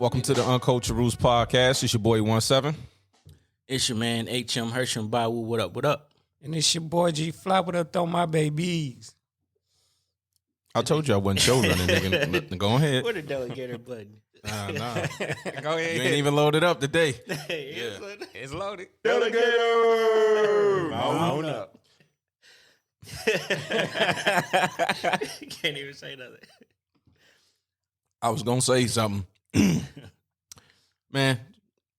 Welcome to the Uncultured podcast. It's your boy 17. It's your man H.M. Hersham Bawu. What up? What up? And it's your boy G Fly. What up, though, my babies? I told you I wasn't show running, nigga. Go ahead. What a delegator button. Nah. Go ahead. You ain't even loaded up today. It's loaded. Delegator! Mount up. Can't even say nothing. I was going to say something. Man,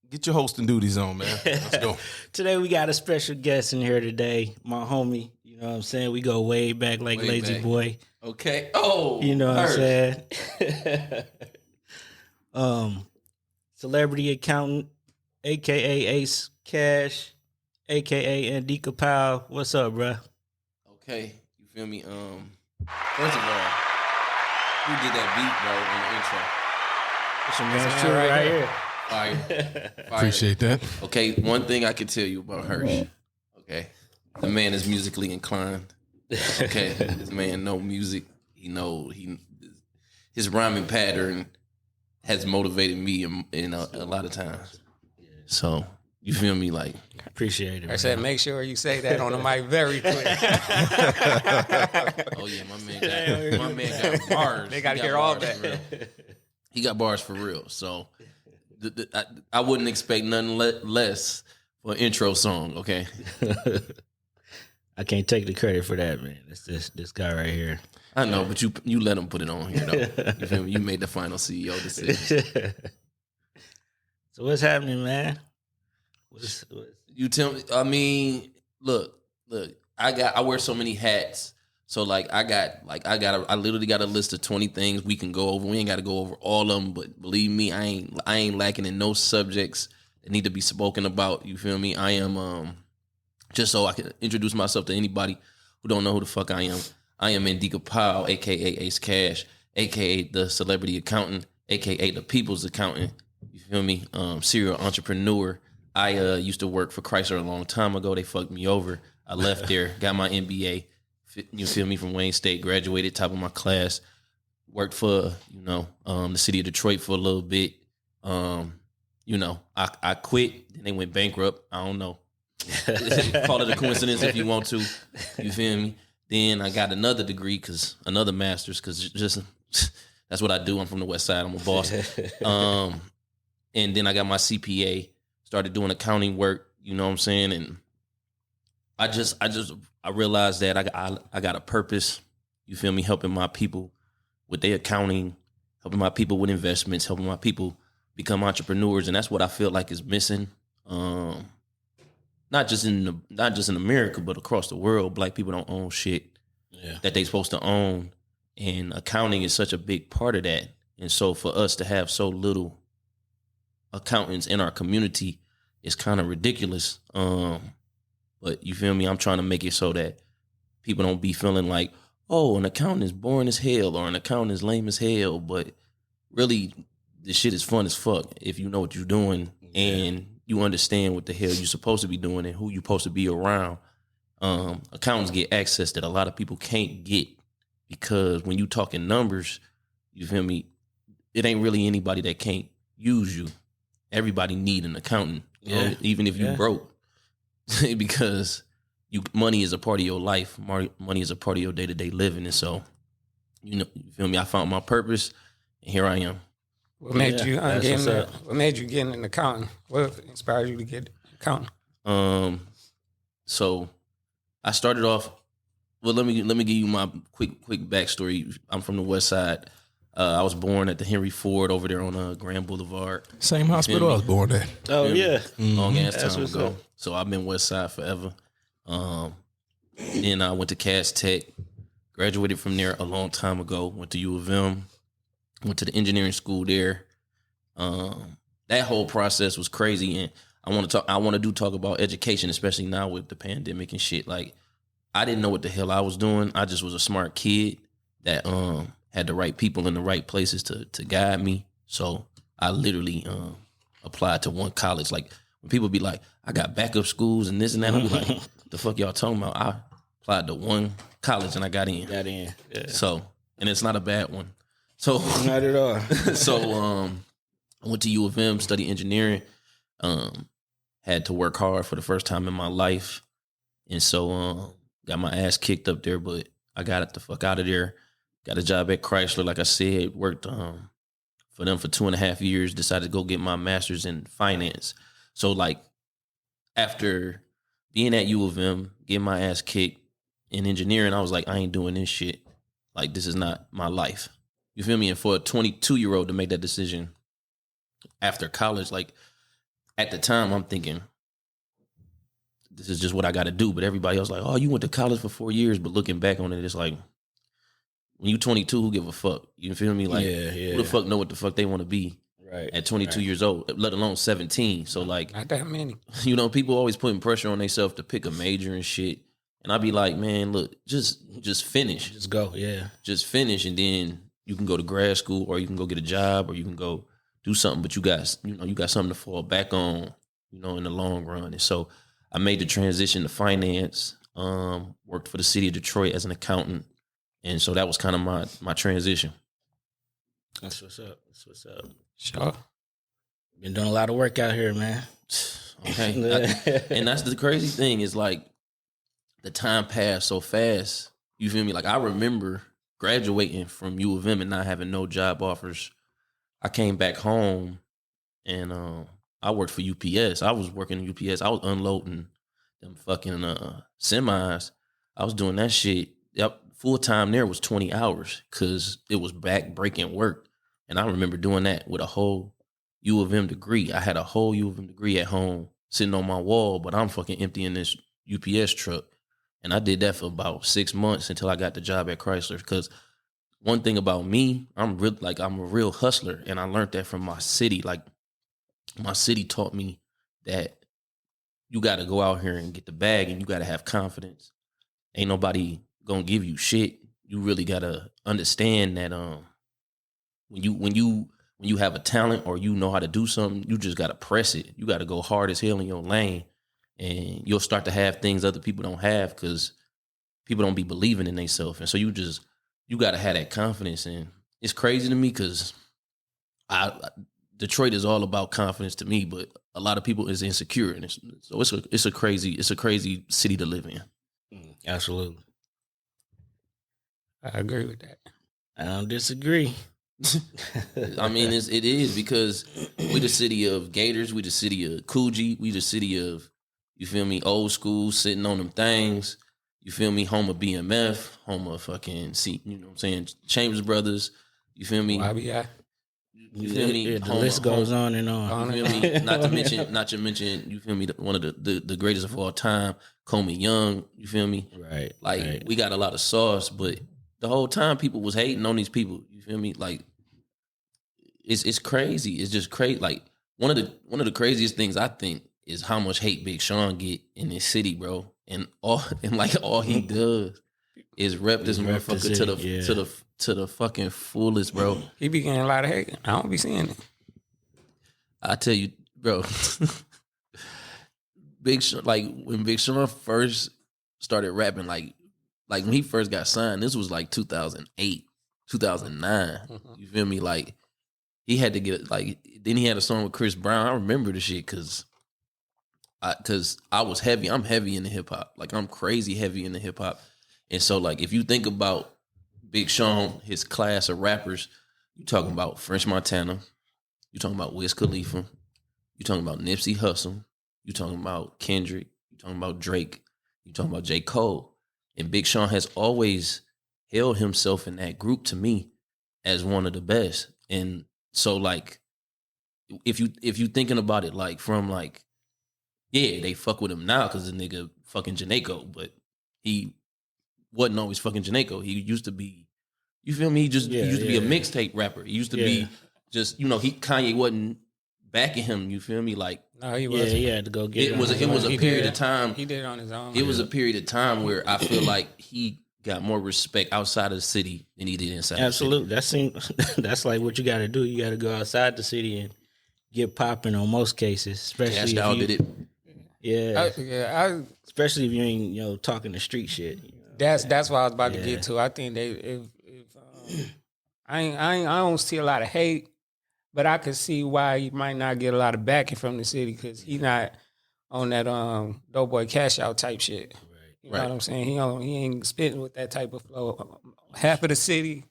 get your hosting duties on, man. Let's go. Today we got a special guest in here today. My homie. You know what I'm saying? We go way back like Way Lazy back. Boy. Okay. Oh, You know what I'm saying? Celebrity Accountant, a.k.a. Ace Cash, a.k.a. Andika Powell. What's up, bruh? Okay, you feel me? First of all, who did that It's your man's true right here. beat, bro? Fire. Appreciate that. Okay, one thing I can tell you about Hirsch. Okay, the man is musically inclined. Okay, this man know music. His rhyming pattern has motivated me in a lot of times. So you feel me? Like, Appreciate it. I said, make sure you say that on the mic very clear. oh yeah, my man got bars. They gotta He got hear all bars that. for real. He got bars for real. So I wouldn't expect nothing less for an intro song. Okay. I can't take the credit for that, man. It's this guy right here. I know, but you let him put it on here though. You feel me? You made the final CEO decision. So what's happening, man? What's You tell me. I mean, look. I wear so many hats. So like, I literally got a list of 20 things we can go over. We ain't got to go over all of them, but believe me, I ain't lacking in no subjects that need to be spoken about. You feel me? I am just so I can introduce myself to anybody who don't know who the fuck I am. I am Andika Powell, aka Ace Cash, aka the Celebrity Accountant, aka the People's Accountant. You feel me? Serial entrepreneur. I used to work for Chrysler a long time ago. They fucked me over. I left there, got my MBA. You feel me? From Wayne State, graduated top of my class. Worked for the city of Detroit for a little bit. I quit. Then they went bankrupt. I don't know. Call it a coincidence if you want to. You feel me? Then I got another degree, another master's, because just that's what I do. I'm from the West Side. I'm a boss. And then I got my CPA. Started doing accounting work. You know what I'm saying? And I realized that I got a purpose. You feel me? Helping my people with their accounting, helping my people with investments, helping my people become entrepreneurs, and that's what I feel like is missing. Not just in America, but across the world. Black people don't own shit that they supposed to own, and accounting is such a big part of that. And so for us to have so little accountants in our community is kind of ridiculous. But you feel me? I'm trying to make it so that people don't be feeling like, oh, an accountant is boring as hell or an accountant is lame as hell. But really, this shit is fun as fuck if you know what you're doing and you understand what the hell you're supposed to be doing and who you're supposed to be around. Accountants get access that a lot of people can't get, because when you talking numbers, you feel me, it ain't really anybody that can't use you. Everybody need an accountant, even if you broke, because money is a part of your life. Money is a part of your day-to-day living. And so, you feel me? I found my purpose, and here I am. What made you get an accountant? What inspired you to get an accountant? So I started off. Well, let me give you my quick backstory. I'm from the West Side. I was born at the Henry Ford over there on Grand Boulevard. Same hospital I was born at. Oh yeah, long ass That's time what's ago. up. So I've been West Side forever. Then I went to Cass Tech, graduated from there a long time ago. Went to U of M, went to the engineering school there. That whole process was crazy, and I want to talk about education, especially now with the pandemic and shit. Like, I didn't know what the hell I was doing. I just was a smart kid that had the right people in the right places to guide me. So I literally applied to one college. Like, when people be like, I got backup schools and this and that, I'll be like, the fuck y'all talking about? I applied to one college and I got in. Yeah. So, and it's not a bad one. So Not at all. so I went to U of M, studied engineering. Had to work hard for the first time in my life. And so got my ass kicked up there, but I got the fuck out of there. Got a job at Chrysler, like I said, worked for them for 2.5 years, decided to go get my master's in finance. So like after being at U of M, getting my ass kicked in engineering, I was like, I ain't doing this shit. Like, this is not my life. You feel me? And for a 22-year-old to make that decision after college, like at the time I'm thinking, this is just what I got to do. But everybody else like, oh, you went to college for 4 years. But looking back on it, it's like, when you 22, who give a fuck? You feel me? Like, who the fuck know what the fuck they want to be at 22 years old, let alone 17. So like, not that many. You know, people always putting pressure on themselves to pick a major and shit. And I'd be like, man, look, just finish. Just go, Just finish, and then you can go to grad school, or you can go get a job, or you can go do something. But you got something to fall back on, you know, in the long run. And so I made the transition to finance. Worked for the city of Detroit as an accountant, and so that was kind of my transition. That's what's up. Sure. Been doing a lot of work out here, man. Okay, and that's the crazy thing is like the time passed so fast. You feel me? Like I remember graduating from U of M and not having no job offers. I came back home and I worked for UPS. I was working at UPS. I was unloading them fucking semis. I was doing that shit. Yep, full time there was 20 hours because it was back breaking work. And I remember doing that with a whole U of M degree. I had a whole U of M degree at home sitting on my wall, but I'm fucking emptying this UPS truck. And I did that for about 6 months until I got the job at Chrysler. Because one thing about me, I'm a real hustler, and I learned that from my city. Like my city taught me that you got to go out here and get the bag, and you got to have confidence. Ain't nobody gonna give you shit. You really gotta understand that when you have a talent or you know how to do something, you just gotta press it. You gotta go hard as hell in your lane, and you'll start to have things other people don't have because people don't be believing in themselves. And so you gotta have that confidence. And it's crazy to me because Detroit is all about confidence to me, but a lot of people is insecure, and it's a crazy city to live in. Absolutely. I agree with that. I don't disagree. I mean, it is because we the city of Gators, we the city of Coogee, we the city of, you feel me, old school, sitting on them things. You feel me, home of BMF, home of fucking, you know what I'm saying, Chambers Brothers. You feel me? YBI. You feel me? The list goes on and on. You feel me? Not to mention, you feel me, one of the greatest of all time, Coleman Young. You feel me? Right. Like, right. We got a lot of sauce, but the whole time people was hating on these people. You feel me? Like, it's crazy. It's just crazy. Like, one of the craziest things I think is how much hate Big Sean get in this city, bro. And all he does is rep this motherfucker to the fucking fullest, bro. He be getting a lot of hate. I don't be seeing it. I tell you, bro. Big Sean, like when Big Sean first started rapping, like when he first got signed, this was like 2008, 2009. You feel me? Like he had to get then he had a song with Chris Brown. I remember the shit because I was heavy. I'm heavy in the hip hop. Like I'm crazy heavy in the hip hop. And so like if you think about Big Sean, his class of rappers, you talking about French Montana, you talking about Wiz Khalifa, you talking about Nipsey Hussle, you talking about Kendrick, you talking about Drake, you talking about J. Cole. And Big Sean has always held himself in that group to me as one of the best. And so like if you thinking about it like from like, yeah, they fuck with him now because the nigga fucking Janeko, but he wasn't always fucking Janeko. He used to be, you feel me? He used to be a mixtape rapper. He used to be just, Kanye wasn't backing him. You feel me? Like, no, he was. Yeah, he had to go get it. It was a period of time. He did it on his own. It was a period of time where I feel like he got more respect outside of the city than he did inside. Absolutely, the city. That's like what you got to do. You got to go outside the city and get popping on most cases, especially Cash if you did it. Yeah, especially if you ain't talking the street shit. That's what I was about to get to. I think I don't see a lot of hate, But I could see why he might not get a lot of backing from the city because he not on that Doughboy Cash Out type shit. You know what I'm saying? He ain't spitting with that type of flow. Half of the city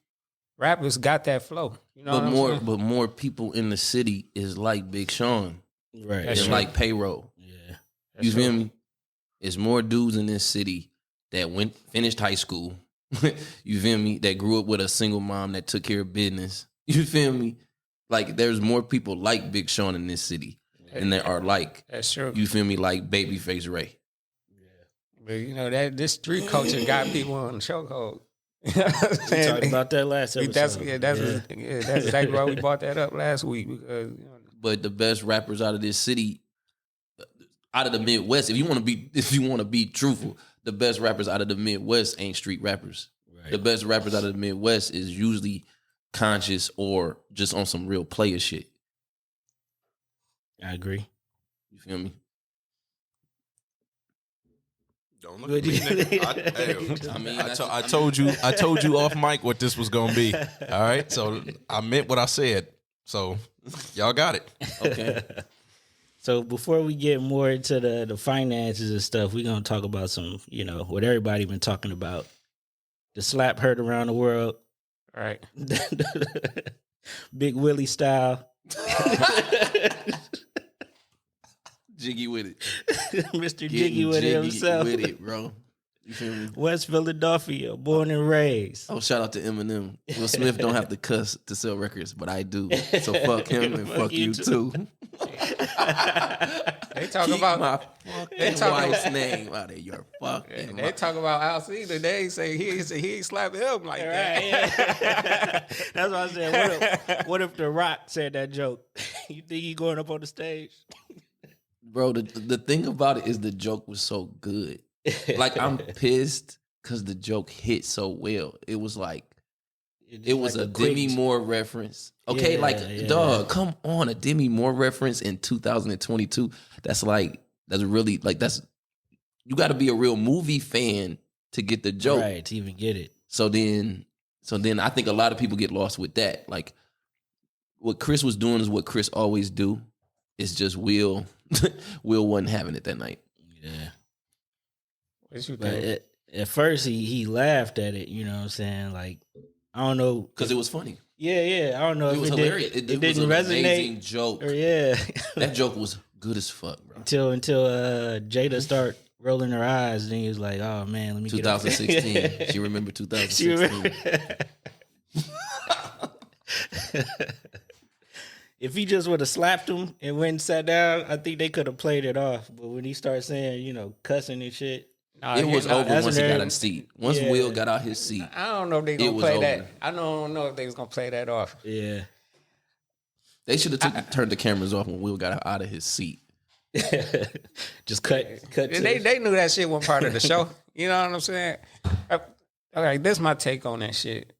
rappers got that flow. You know but more people in the city is like Big Sean. Right. And like Payroll. Yeah. You feel me? It's more dudes in this city that finished high school. You feel me? That grew up with a single mom that took care of business. You feel me? Like there's more people like Big Sean in this city than there are like, that's true. You feel me? Like Babyface Ray. But you know that this street culture got people on the chokehold. We talked about that last episode. That's exactly why we brought that up last week. Because but the best rappers out of this city, out of the Midwest, if you want to be truthful, the best rappers out of the Midwest ain't street rappers. Right. The best rappers out of the Midwest is usually conscious or just on some real player shit. I agree. You feel me? Don't look at me, nigga. I told you off mic what this was gonna be. All right, so I meant what I said. So y'all got it. Okay. So before we get more into the finances and stuff, we're gonna talk about some, what everybody been talking about. The slap heard around the world. All right. Big Willie style. Jiggy with it. Mr. Jiggy with it himself. With it, bro. You feel me? West Philadelphia, born and raised. Oh, shout out to Eminem. Will Smith don't have to cuss to sell records, but I do. So fuck him and fuck you too. They talk about my wife's name out of your fucking. They talk about Al Cedar. They say he ain't slapping him like that. Yeah. That's what I said. What if The Rock said that joke? You think he going up on the stage? Bro, the thing about it is the joke was so good. Like, I'm pissed because the joke hit so well. It was like, it was like a Demi Moore reference. Okay, dog, come on, a Demi Moore reference in 2022. That's really, you got to be a real movie fan to get the joke. Right, to even get it. So then I think a lot of people get lost with that. Like, what Chris was doing is what Chris always do. It's just Will wasn't having it that night. Yeah. What you but think? At first he laughed at it, you know what I'm saying? Like, I don't know. Because it was funny. Yeah. I don't know it was hilarious. It didn't was an resonate. Amazing joke. Or yeah. That joke was good as fuck, bro. Until Jada start rolling her eyes, and then he was like, "Oh man, let me 2016. get up." She remembered 2016. If he just would have slapped him and went and sat down, I think they could have played it off. But when he started saying, cussing and shit, it was over once he got on the seat. Once Will got out his seat, I don't know if they gonna play that. I don't know if they was gonna play that off. Yeah, they should have turned the cameras off when Will got out of his seat. Just cut. They knew that shit wasn't part of the show. You know what I'm saying? Okay, this is my take on that shit.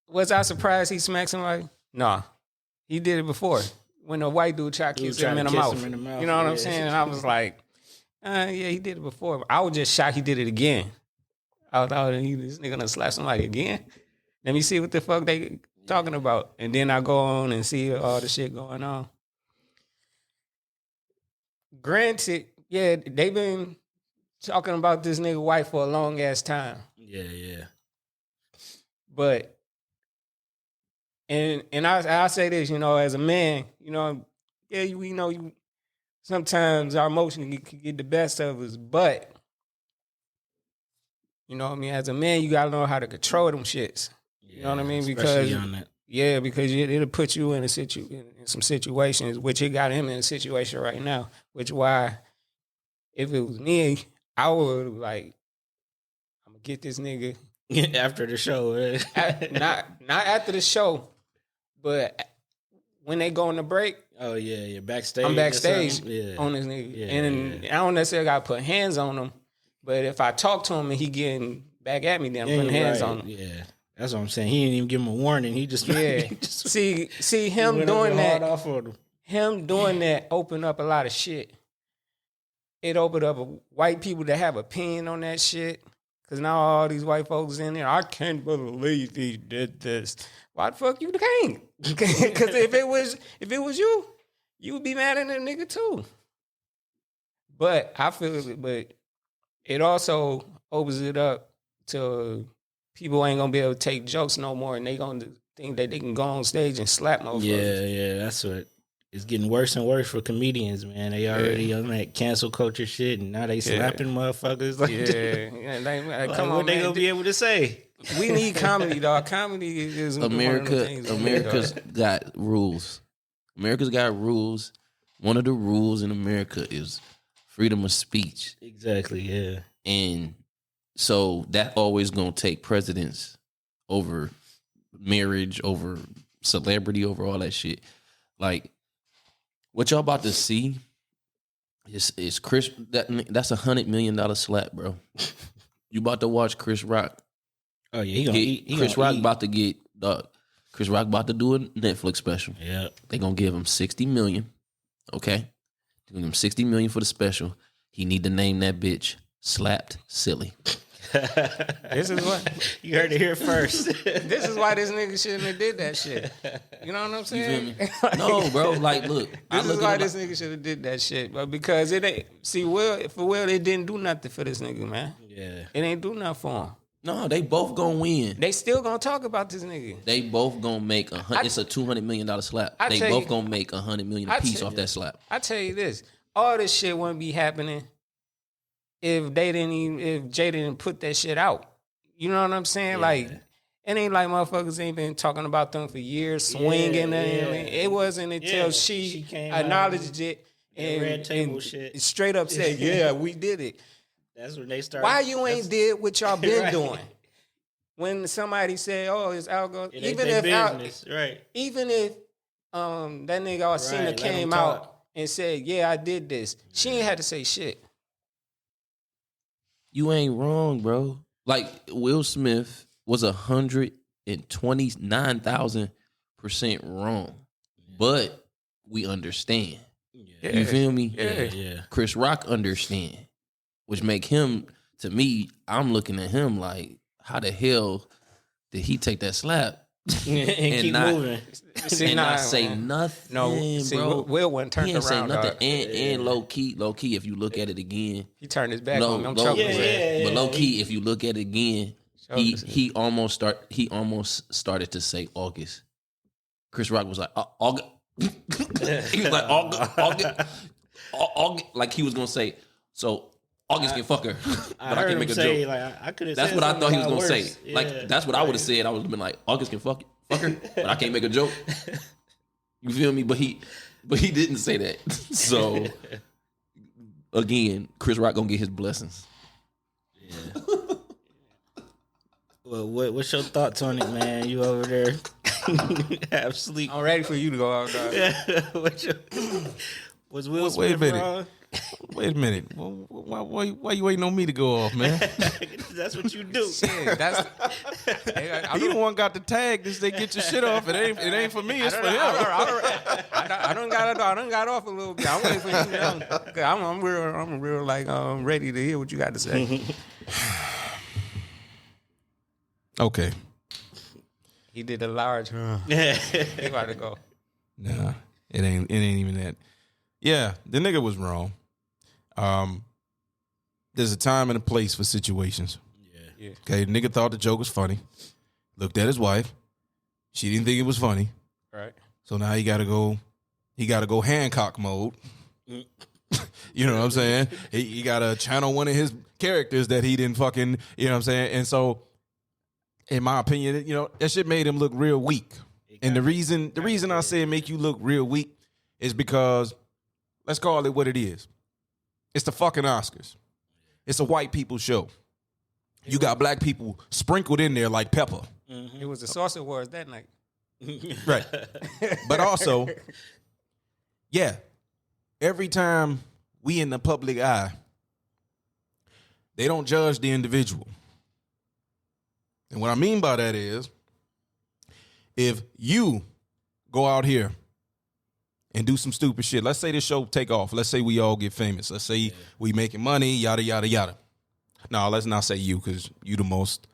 Was I surprised he smacked somebody? Nah. He did it before. When a white dude tried to kiss him in the mouth. You know what I'm saying? And I was like, yeah, he did it before. I was just shocked he did it again. I thought, this nigga gonna slap somebody again? Let me see what the fuck they talking about. And then I go on and see all the shit going on. Granted, yeah, they been talking about this nigga wife for a long ass time. Yeah. But And I say this, as a man, you sometimes our emotions can get the best of us, but as a man, you gotta know how to control them shits. You know what I mean? Because it'll put you in some situations, which it got him in a situation right now. Which why, if it was me, I would I'm gonna get this nigga after the show. not after the show. But when they go on the break, yeah, backstage. I'm backstage on this nigga, I don't necessarily got to put hands on him. But if I talk to him and he getting back at me, then I'm putting hands on him. Yeah, that's what I'm saying. He didn't even give him a warning. He just see him doing that. Him doing that opened up a lot of shit. It opened up white people that have opinion on that shit. Because now all these white folks in there, I can't believe he did this. Why the fuck you can't? Because if it was you, you would be mad at that nigga too. But I feel but it also opens it up to people ain't gonna be able to take jokes no more, and they gonna think that they can go on stage and slap motherfuckers. Yeah, that's what. It's getting worse and worse for comedians, man. They already on that cancel culture shit, and now they slapping motherfuckers. Like, like, come on, what they man. gonna be able to say? We need comedy, dog. Comedy is America's got rules. America's got rules. One of the rules in America is freedom of speech. Exactly, yeah. And so that always gonna take precedence over marriage, over celebrity, over all that shit. Like, what y'all about to see is Chris. That's $100 million slap, bro. You about to watch Chris Rock? Oh yeah, Chris Rock about to get Chris Rock about to do a Netflix special. Yeah, they gonna give him $60 million. Okay, they gonna give him $60 million for the special. He need to name that bitch Slapped Silly. This is what you heard it here first. This is why this nigga shouldn't have did that shit. You know what I'm saying? You feel me? No, bro. Like, look. This is why this nigga should have did that shit, but because it ain't. See, Will, it didn't do nothing for this nigga, man. Yeah, it ain't do nothing for him. No, they both gonna win. They still gonna talk about this nigga. They both gonna make it's a $200 million slap. They both gonna make $100 million a piece off that slap. I tell you this, all this shit wouldn't be happening if Jay didn't put that shit out. You know what I'm saying? Yeah. Like, it ain't like motherfuckers ain't been talking about them for years, swinging. It wasn't until she acknowledged it and shit. Straight up said, "Yeah, we did it." That's when they started. Why you ain't did what y'all been doing? When somebody said, "Oh, it's alcohol," even if that nigga Orsina came out and said, "Yeah, I did this," she ain't had to say shit. You ain't wrong, bro. Like, Will Smith was 129,000% wrong, but we understand. Yeah. You feel me? Yeah. Chris Rock understand, which make him, to me, I'm looking at him like, how the hell did he take that slap and keep moving? Not say nothing. No, bro. Will wasn't turned around. Say nothing. And low key, if you look at it again, he turned his back on me. I'm choking. But low key, if you look at it again, he almost started to say August. Chris Rock was like August. He was like August, like he was gonna say. So August can fuck her, but I can make a joke. Like, I could have. That's what I thought he was gonna say. Yeah. Like, that's what I would have said. I would have been like, August can fuck her, but I can't make a joke. You feel me? But he didn't say that. So again, Chris Rock gonna get his blessings. Yeah. Well, what's your thoughts on it, man? You over there have sleep? I'm ready for you to go out. Was Will Smith wrong? Wait a minute. Why you waiting on me to go off, man? That's what you do. Shit, you the one got the tag. This they get your shit off. It ain't for me. It's for him. I done got off a little bit. I'm waiting for you. I'm real like ready to hear what you got to say. Okay. He did a large. He about to go. Nah, it ain't even that. Yeah, the nigga was wrong. There's a time and a place for situations. Yeah. Okay, the nigga thought the joke was funny. Looked at his wife. She didn't think it was funny. Right. So now he gotta go Hancock mode. You know what I'm saying? He gotta channel one of his characters that he didn't fucking, you know what I'm saying? And so, in my opinion, you know, that shit made him look real weak. And the reason I say it make you look real weak is because, let's call it what it is. It's the fucking Oscars. It's a white people show. You got black people sprinkled in there like pepper. Mm-hmm. It was the Sauce Awards that night. Right. But also, yeah, every time we in the public eye, they don't judge the individual. And what I mean by that is, if you go out here and do some stupid shit, let's say this show take off. Let's say we all get famous. Let's say we making money, yada, yada, yada. No, let's not say you, because you the most,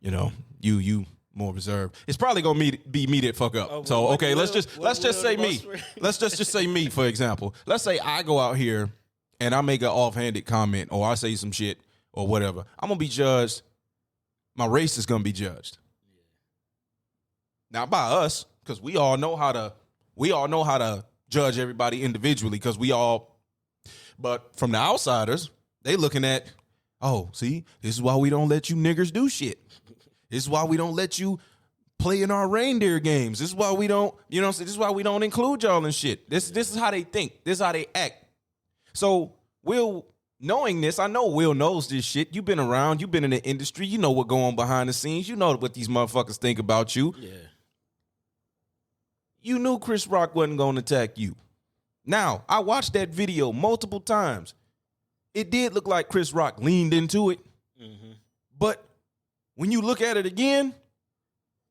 you more reserved. It's probably gonna be me that fuck up. Let's just say me. Let's just say me, for example. Let's say I go out here and I make an offhanded comment or I say some shit or whatever. I'm gonna be judged. My race is gonna be judged. Not by us, because we all know how to judge everybody individually, because but from the outsiders, they looking at, oh, see, this is why we don't let you niggers do shit. This is why we don't let you play in our reindeer games. This is why we don't, this is why we don't include y'all in shit. This is how they think. This is how they act. So Will, knowing this, I know Will knows this shit. You've been around. You've been in the industry. You know what going on behind the scenes. You know what these motherfuckers think about you. Yeah. You knew Chris Rock wasn't going to attack you. Now, I watched that video multiple times. It did look like Chris Rock leaned into it. Mm-hmm. But when you look at it again,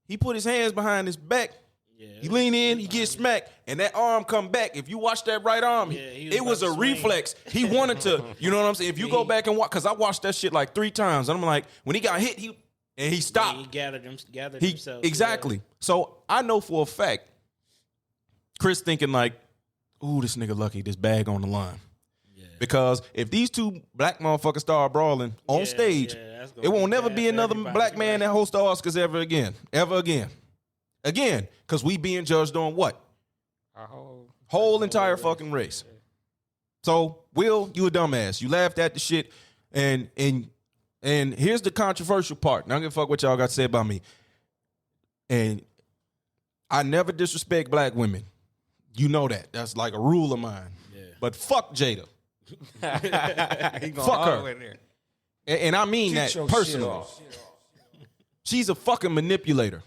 he put his hands behind his back. Yeah, he lean in, he gets smacked, and that arm come back. If you watch that right arm, it was a reflex. He wanted to, you know what I'm saying? If you go back and watch, because I watched that shit like 3 times, and I'm like, when he got hit, he stopped. He gathered himself. Exactly. Yeah. So I know for a fact, Chris thinking like, ooh, this nigga lucky, this bag on the line. Yeah. Because if these 2 black motherfuckers start brawling on stage, it won't never be another black man that hosts the Oscars ever again. Ever again. Again, because we being judged on what? Our whole entire fucking race. So, Will, you a dumbass. You laughed at the shit. And here's the controversial part. Now, I don't give a fuck what y'all got to say about me. And I never disrespect black women. You know that. That's like a rule of mine. Yeah. But fuck Jada. Fuck her. And I mean that personally. She's a fucking manipulator.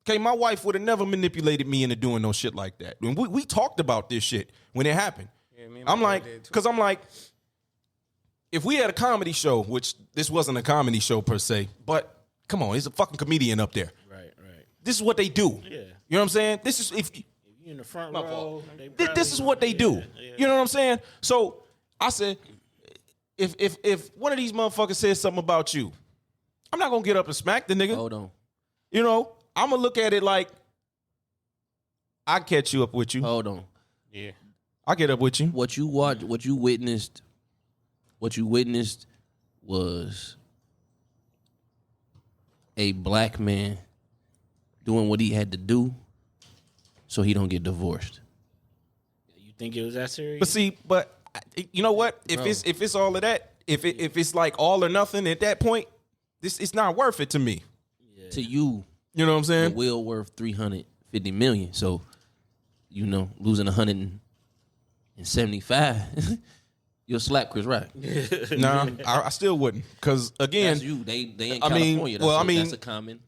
Okay, my wife would have never manipulated me into doing no shit like that. And we talked about this shit when it happened. Yeah, I'm like, if we had a comedy show, which this wasn't a comedy show per se, but come on, he's a fucking comedian up there. Right. This is what they do. Yeah. You know what I'm saying? This is if you in the front row. This is what they do. Yeah. You know what I'm saying? So I said, if one of these motherfuckers says something about you, I'm not gonna get up and smack the nigga. Hold on. I'm gonna look at it like I catch you up with you. Hold on. Yeah. I get up with you. What you witnessed was a black man doing what he had to do so he don't get divorced. You think it was that serious? But see, you know what? If it's all of that, if it's like all or nothing at that point, it's not worth it to me. Yeah. To you. You know what I'm saying? Will worth $350 million. So, losing 175, you'll slap Chris Rock. Nah, I still wouldn't. Because again, that's you. They in California. That's a common.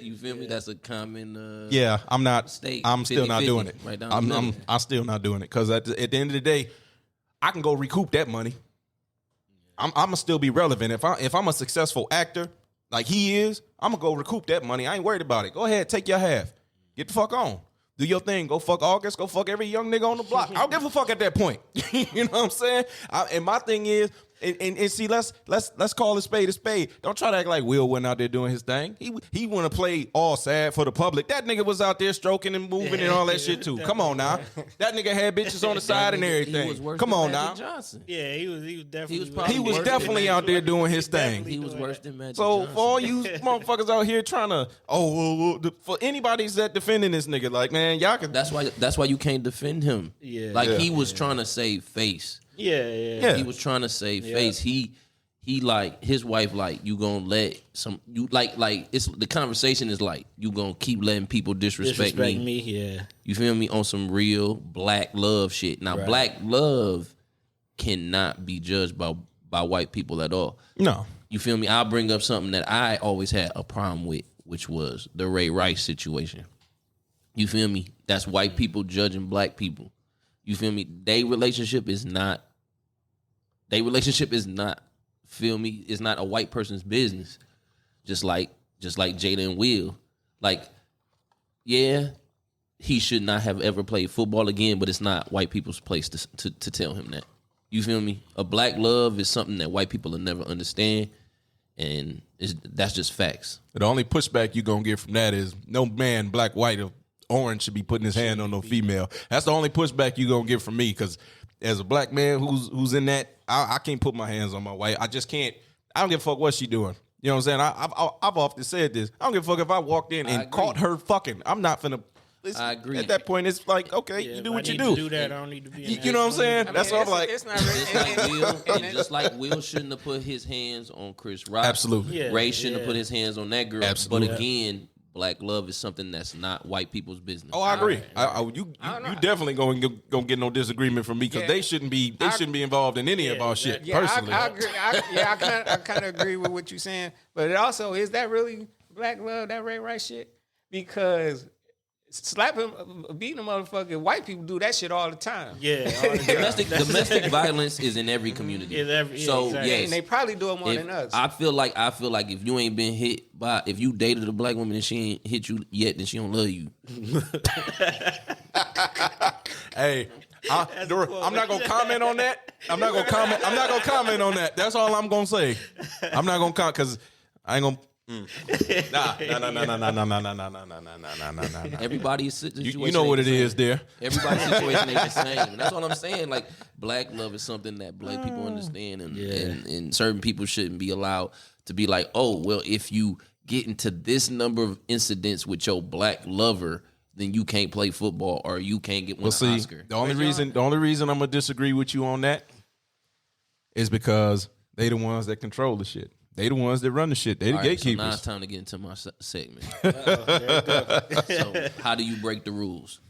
You feel me? That's a common. Yeah, I'm not. State. I'm still not doing it. Right down. I'm still not doing it because at the end of the day, I can go recoup that money. I'm gonna still be relevant if I'm a successful actor. Like he is, I'm going to go recoup that money. I ain't worried about it. Go ahead, take your half. Get the fuck on. Do your thing. Go fuck August. Go fuck every young nigga on the block. I don't give a fuck at that point. You know what I'm saying? And my thing is, and see, let's call a spade a spade. Don't try to act like Will wasn't out there doing his thing. He want to play all sad for the public. That nigga was out there stroking and moving and all that shit too. Come on now. That nigga had bitches on the side and everything. Come on now. Johnson. Yeah, he was definitely. He was definitely out there doing his thing. He was worse than Magic So Johnson. for all you motherfuckers out here trying to, for anybody's that defending this nigga, like man, y'all can. That's why you can't defend him. Yeah, like he was trying to save face. Yeah. He was trying to save face. He like his wife like you gonna let you like it's the conversation is like you gonna keep letting people disrespect me. Yeah. You feel me on some real black love shit. Now black love cannot be judged by white people at all. No. You feel me? I'll bring up something that I always had a problem with, which was the Ray Rice situation. You feel me? That's white people judging black people. You feel me? Their relationship is not, feel me? It's not a white person's business. Just like Jada and Will. Like, yeah, he should not have ever played football again, but it's not white people's place to tell him that. You feel me? A black love is something that white people will never understand, and that's just facts. The only pushback you're going to get from that is no man, black, white, or orange should be putting his hand on no female. That's the only pushback you're going to get from me, because as a black man who's in that, I can't put my hands on my wife. I just can't. I don't give a fuck what she doing. You know what I'm saying? I've often said this. I don't give a fuck if I walked in and caught her fucking. I'm not finna. I agree. At that point, it's like, okay, you do what you do. Do that, I don't need to be. You know what I'm saying? That's what I'm like. It's not really. Just like Will shouldn't have put his hands on Chris Rock. Absolutely. Yeah, Ray shouldn't have put his hands on that girl. Absolutely. But again, black love is something that's not white people's business. Oh, I agree. You definitely gonna get no disagreement from me, because they shouldn't be involved in any of our shit. Yeah, personally, I agree. I kind of agree with what you're saying, but it also, is that really black love, that Ray Rice shit? Because slapping, beating a motherfucker, white people do that shit all the time. Yeah, Domestic violence is in every community. Exactly. Yes, and they probably do it more than us. I feel like if you ain't been hit by, if you dated a black woman and she ain't hit you yet, then she don't love you. hey, I'm not gonna comment on that. I'm not gonna comment on that. That's all I'm gonna say. I'm not gonna comment because I ain't gonna. Nah. Everybody's situation. You know what it is there. Everybody's situation ain't the same. And that's what I'm saying. Like, black love is something that black people understand, and certain people shouldn't be allowed to be like, oh, well, if you get into this number of incidents with your black lover, then you can't play football or you can't get an Oscar. The only reason I'm gonna disagree with you on that is because they the ones that control the shit. They the ones that run the shit. They the gatekeepers. So now it's time to get into my segment. There you go. So how do you break the rules?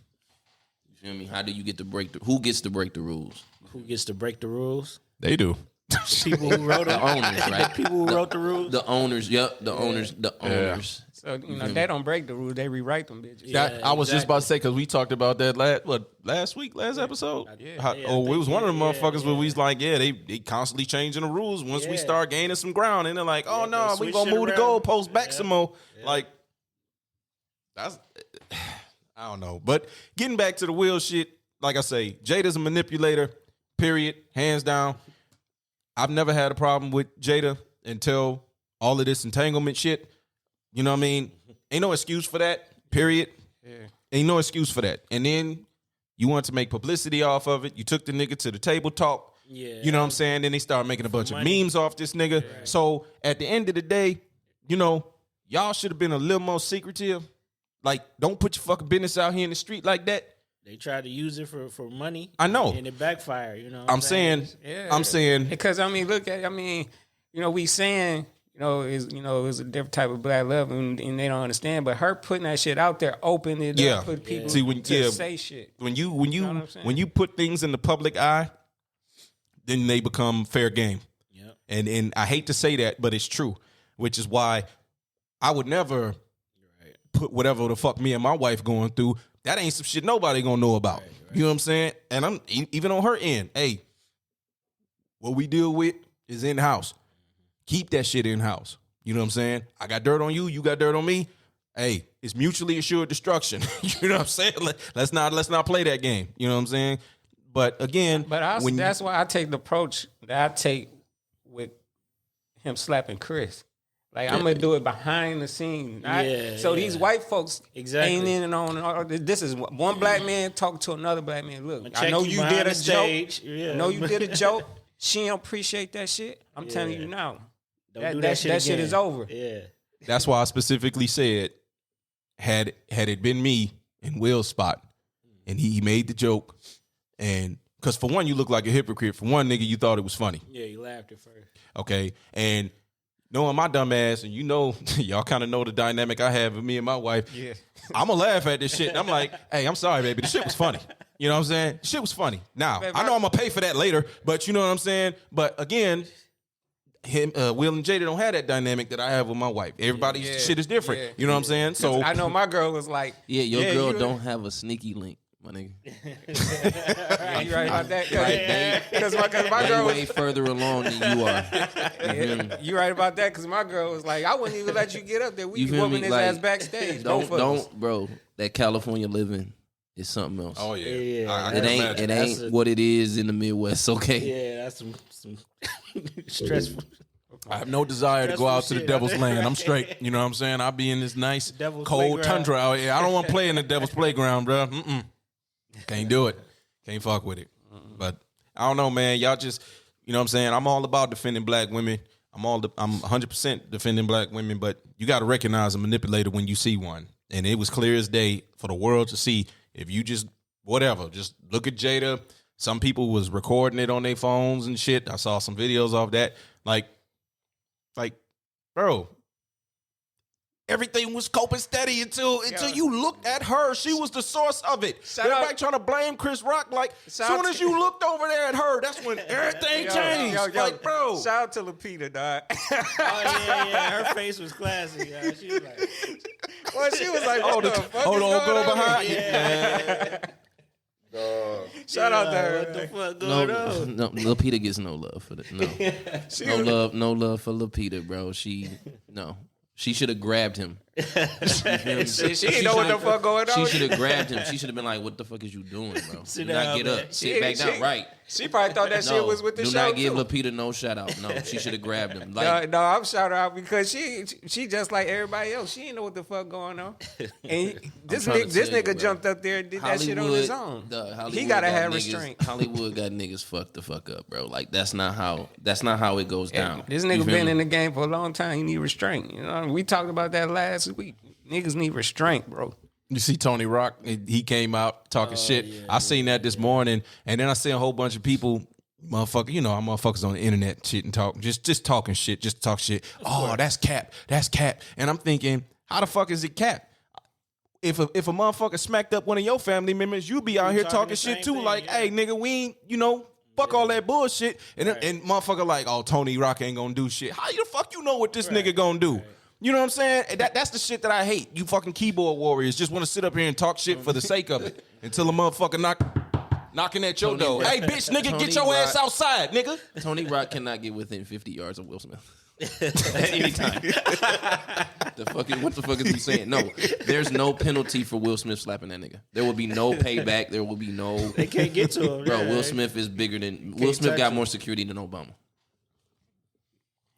You feel me? How do you get to break who gets to break the rules? Who gets to break the rules? They do. People who wrote The owners, right? People who wrote the rules. The owners, yep. The owners. So they don't break the rules; they rewrite them bitches. I was just about to say, because we talked about that last episode. It was one of the motherfuckers where we was like, they constantly changing the rules once we start gaining some ground, and they're like, oh no, we gonna move the goalpost back some more. Like, that's I don't know, but getting back to the Will shit, like I say, Jada's a manipulator. Period, hands down. I've never had a problem with Jada until all of this entanglement shit. You know what I mean? Ain't no excuse for that, period. Yeah. Ain't no excuse for that. And then you want to make publicity off of it. You took the nigga to the table talk. Yeah. You know what I'm saying? Then they started making a bunch of memes off this nigga. Yeah. So at the end of the day, y'all should have been a little more secretive. Like, don't put your fucking business out here in the street like that. They tried to use it for money. I know. And it backfired, I'm saying. Because, we saying, it's a different type of black love, and they don't understand. But her putting that shit out there opened it up for people to say shit. When you put things in the public eye, then they become fair game. Yep. And I hate to say that, but it's true. Which is why I would never put whatever the fuck me and my wife going through. That ain't some shit nobody gonna know about. Right. You know what I'm saying? And I'm even on her end. Hey, what we deal with is in house. Keep that shit in house. You know what I'm saying? I got dirt on you. You got dirt on me. Hey, it's mutually assured destruction. You know what I'm saying? Let's not play that game. You know what I'm saying? But again, that's why I take the approach that I take with him slapping Chris. Like, I'm gonna do it behind the scenes. So these white folks ain't in and on. This is one black man talking to another black man. Look, I know you did a joke. I know you did a joke. She don't appreciate that shit. I'm telling you now. That shit is over. Yeah. That's why I specifically said, had it been me in Will's spot, and he made the joke, and because for one, you look like a hypocrite. For one, nigga, you thought it was funny. Yeah, you laughed at first. Okay, and knowing my dumb ass, and y'all kind of know the dynamic I have with me and my wife. Yeah. I'm going to laugh at this shit. And I'm like, hey, I'm sorry, baby. The shit was funny. You know what I'm saying? The shit was funny. Now, I know I'm going to pay for that later, but you know what I'm saying? But again, Will and Jada don't have that dynamic that I have with my wife. Everybody's shit is different. Yeah. You know what I'm saying? So I know my girl was like, your girl don't have a sneaky link. My nigga. You right about that? Because my girl was way further along than you are. Mm-hmm. You right about that? Because my girl was like, I wouldn't even let you get up there. We whooping his ass backstage. Don't, bro. That California living is something else. Oh yeah, Yeah. It ain't what it is in the Midwest. Okay. Yeah, that's some stressful. I have no desire to go out to the devil's land. I'm straight. You know what I'm saying? I'll be in this nice cold tundra out here. I don't want to play in the devil's playground, bro. Can't do it. Can't fuck with it. But I don't know, man. Y'all just, you know what I'm saying? I'm all about defending black women. I'm 100% defending black women, but you got to recognize a manipulator when you see one. And it was clear as day for the world to see. If you just, whatever, just look at Jada. Some people was recording it on their phones and shit. I saw some videos of that. Like, bro, everything was coping steady until you looked at her. She was the source of it. Everybody trying to blame Chris Rock. Like, as soon as you looked over there at her, that's when everything changed. Like, bro. Shout out to Lupita, dog. Yeah. Her face was classy. She was like, well, she was like, hold on, girl behind. Yeah. Shout out to her. What the fuck going on? No, Lupita gets no love for that. No, no love for Lupita, bro. She should have grabbed him. She didn't know what the fuck going on. She should have grabbed him. She should have been like, "What the fuck is you doing, bro? Sit Do not down, get man. up. Sit back down. Right." She probably thought that shit was with the show. Do not give too. Lupita no shout out. No, she should have grabbed him. Like, No, I'm shouting out because she just like everybody else. She didn't know what the fuck going on. And this nigga jumped up there and did that shit on his own. He gotta have restraint. Hollywood got niggas fucked the fuck up, bro. Like that's not how it goes down. This nigga been in the game for a long time. He need restraint. You know, we talked about that last week. Niggas need restraint, bro. You see Tony Rock, he came out talking shit. Yeah, I seen that this morning, and then I see a whole bunch of people, motherfucker, you know, our motherfuckers on the internet shit and talk, just talking shit, just talk shit. Oh, that's cap. And I'm thinking, how the fuck is it cap? If a motherfucker smacked up one of your family members, you be out here talking shit too, like, hey, nigga, we ain't, you know, fuck all that bullshit. And motherfucker like, oh, Tony Rock ain't gonna do shit. How the fuck you know what this nigga gonna do? You know what I'm saying? That's the shit that I hate. You fucking keyboard warriors just want to sit up here and talk shit for the sake of it until a motherfucker knocking at your door. Hey, bitch, nigga, get your ass outside, nigga. Tony Rock cannot get within 50 yards of Will Smith. At any time. What the fuck is he saying? No, there's no penalty for Will Smith slapping that nigga. There will be no payback. There will be no... They can't get to him. Bro, Will Smith is bigger than... Will Smith got more security than Obama.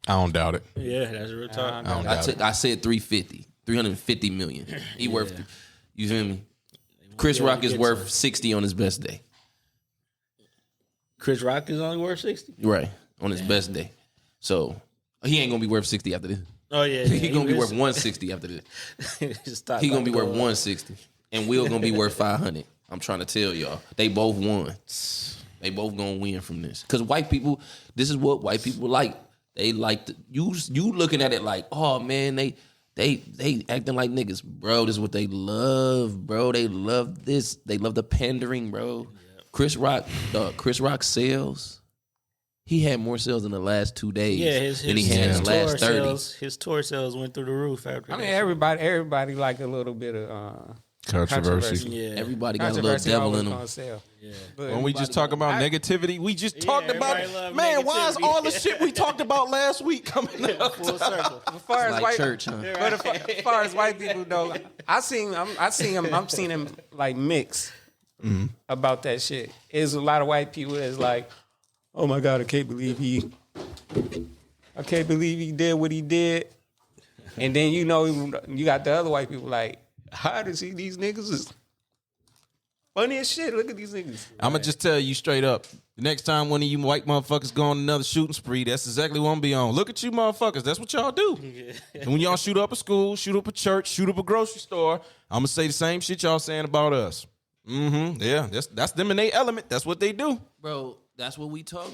I don't doubt it. Yeah, that's a real talk. I said 350 million. He worth, you feel me? Chris Rock is worth 60 on his best day. Chris Rock is only worth 60? Right, on his best day. So, he ain't going to be worth 60 after this. Oh, yeah. He going to be worth 160 after this. He going to be worth 160. And Will going to be worth 500. I'm trying to tell y'all. They both won. They both going to win from this. Because white people, this is what white people like. They like you looking at it like, oh man, they acting like niggas, bro. This is what they love, bro. They love this. They love the pandering, bro. Yep. Chris Rock sales. He had more sales in the last 2 days than he had in the last 30. His tour sales went through the roof after. I mean, everybody like a little bit of controversy. Yeah. Everybody got a little devil in them. Yeah. When we just talk about negativity, we just talked about it. Man, why is all the shit we talked about last week coming up? Full circle. As far as like white church, huh? But as far as white people though, I'm seeing him like mix about that shit. There's a lot of white people that's like, oh my God, I can't believe he did what he did. And then you got the other white people like, how to see these niggas is funny as shit. Look at these niggas. I'm going to just tell you straight up. The next time one of you white motherfuckers go on another shooting spree, that's exactly what I'm be on. Look at you motherfuckers. That's what y'all do. And when y'all shoot up a school, shoot up a church, shoot up a grocery store, I'm going to say the same shit y'all saying about us. Yeah, that's them in their element. That's what they do. Bro, that's what we talk.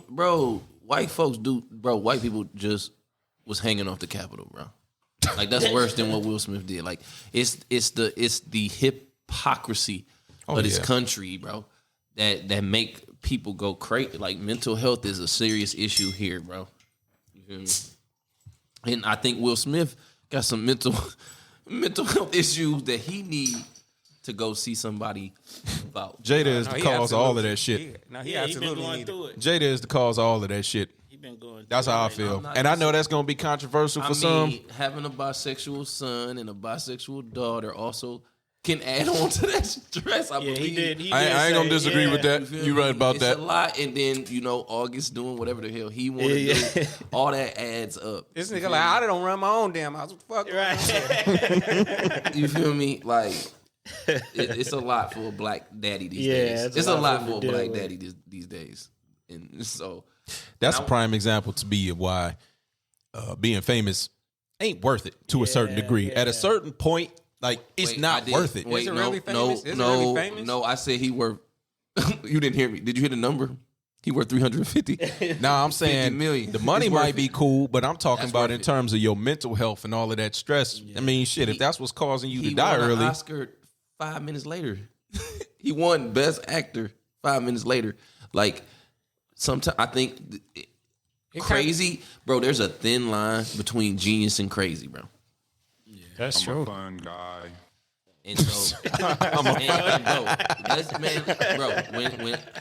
Bro, white folks do. Bro, white people just was hanging off the Capitol, bro. Like that's worse than what Will Smith did. Like it's the hypocrisy of this country, bro, that make people go crazy. Like mental health is a serious issue here, bro. You feel me? And I think Will Smith got some mental health issues that he need to go see somebody about. Jada is the cause of all of that shit. He absolutely going through it. Jada is the cause of all of that shit. Been going that's how I feel. And I know that's going to be controversial for some. Having a bisexual son and a bisexual daughter also can add on to that stress. I believe. he did. I ain't gonna disagree with that. You right about it's that. a lot, and then August doing whatever the hell he want to do. All that adds up. This nigga like, I don't run my own damn house. Fuck Right. You feel me? Like it's a lot for a black daddy these days. It's a lot for a black daddy these days, and so that's a prime example to be of why being famous ain't worth it to a certain degree. At a certain point. Like it's not worth it. Wait, really famous? Really famous? No, I said he worth. You didn't hear me. Did you hear the number? He worth 350. No, I'm saying million. the money might be cool, but I'm talking That's about worth in it. terms of your mental health and all of that stress. I mean, shit, if that's what's causing you to die won an early, Oscar 5 minutes later. He won Best Actor 5 minutes later. Like sometimes I think crazy, bro. There's a thin line between genius and crazy, bro. That's I'm a fun guy. And so, when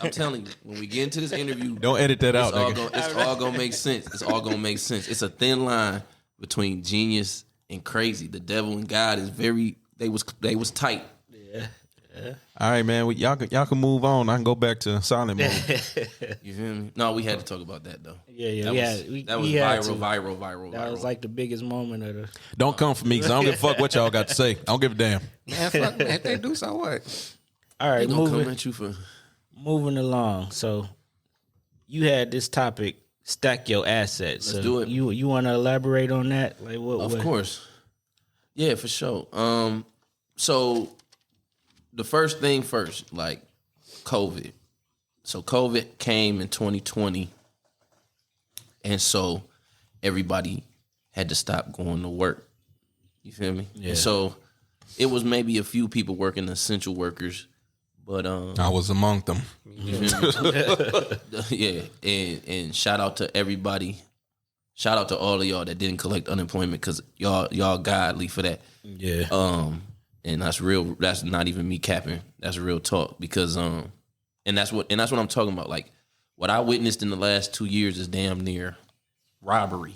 I'm telling you, when we get into this interview, don't edit that out. It's all gonna make sense. It's all gonna make sense. It's a thin line between genius and crazy. The devil and God is they was tight. Yeah. All right, man. Y'all can move on. I can go back to silent mode. You feel me? No, we had to talk about that though. Yeah. That was viral. That was like the biggest moment of the. Don't come for me because I don't give a fuck what y'all got to say. I don't give a damn. Man, fuck, man, if they do, so what? All right, They gonna come at you for moving along. So you had this topic, stack your assets. Let's do it. You want to elaborate on that? Like what? Of course. Yeah, for sure. So the first thing first, like COVID. So COVID came in 2020. And so everybody had to stop going to work. You feel me? Yeah. And so it was maybe a few people working, essential workers, but I was among them. you feel me? Yeah. And shout out to everybody. Shout out to all of y'all that didn't collect unemployment because y'all godly for that. Yeah. And that's real. That's not even me capping. That's real talk because and that's what I'm talking about. Like what I witnessed in the last 2 years is damn near robbery.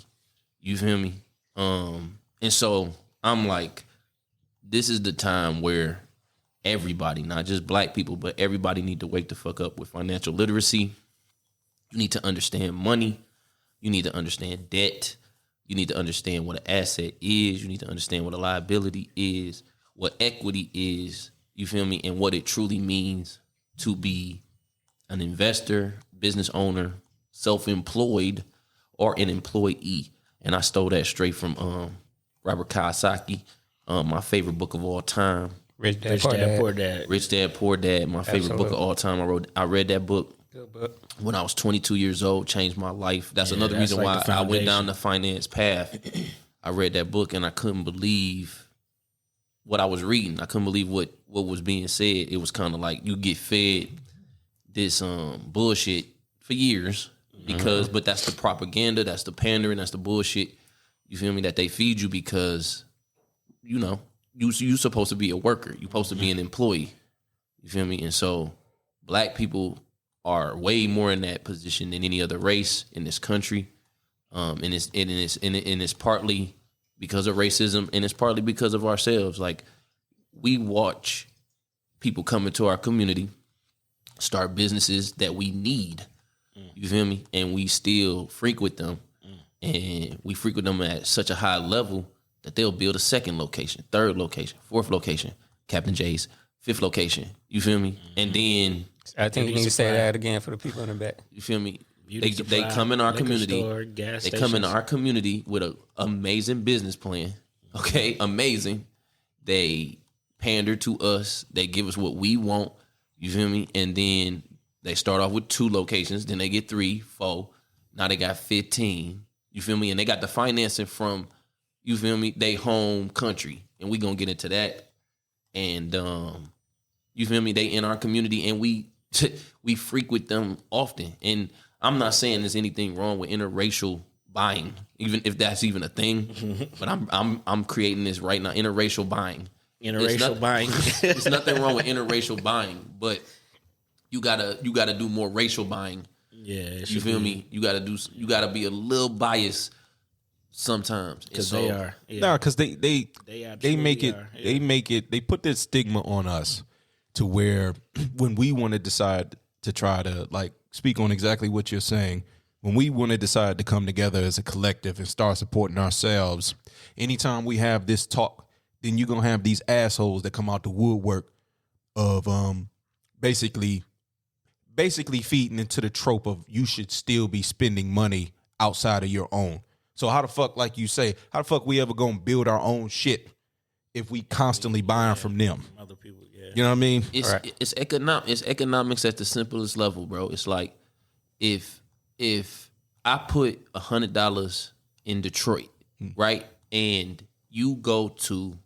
You feel me? And so I'm like, this is the time where everybody, not just black people, but everybody need to wake the fuck up with financial literacy. You need to understand money. You need to understand debt. You need to understand what an asset is. You need to understand what a liability is, what equity is, you feel me, and what it truly means to be an investor, business owner, self-employed, or an employee. And I stole that straight from Robert Kiyosaki, my favorite book of all time. Rich Dad, Poor Dad. Rich Dad, Poor Dad, my favorite book of all time. I read that book when I was 22 years old, changed my life. That's another reason why I went down the finance path. I read that book and I couldn't believe what I was reading. I couldn't believe what was being said. It was kind of like you get fed this bullshit for years but that's the propaganda, that's the pandering, that's the bullshit. You feel me? That they feed you because you supposed to be a worker. You're supposed to be an employee. You feel me? And so black people are way more in that position than any other race in this country. And it's partly because of racism, and it's partly because of ourselves. Like we watch people come into our community, start businesses that we need. You feel me? And we still frequent them. And we frequent them at such a high level that they'll build a second location, third location, fourth location, Captain J's, fifth location. You feel me? And then I think you need to say that again for the people in the back. You feel me? They come in our community. They come into our community with an amazing business plan. Okay, amazing. They pander to us. They give us what we want. You feel me? And then they start off with 2 locations. Then they get 3, 4. Now they got 15. You feel me? And they got the financing from, you feel me, they home country. And we gonna get into that. And you feel me? They in our community and we frequent them often. And I'm not saying there's anything wrong with interracial buying, even if that's even a thing. But I'm creating this right now, interracial buying. Buying. There's nothing wrong with interracial buying, but you gotta do more racial buying. Yeah, you feel me? You gotta be a little biased sometimes. Because they are. Yeah. No, because they make it are, yeah. they make it they put this stigma on us to where when we want to decide to try to like speak on exactly what you're saying, when we want to decide to come together as a collective and start supporting ourselves, anytime we have this talk, then you're gonna have these assholes that come out the woodwork of basically feeding into the trope of you should still be spending money outside of your own. So how the fuck, like you say, how the fuck we ever gonna build our own shit if we constantly buying from them? Other people, yeah. You know what I mean? It's economics at the simplest level, bro. It's like if I put $100 in Detroit, right, and you go to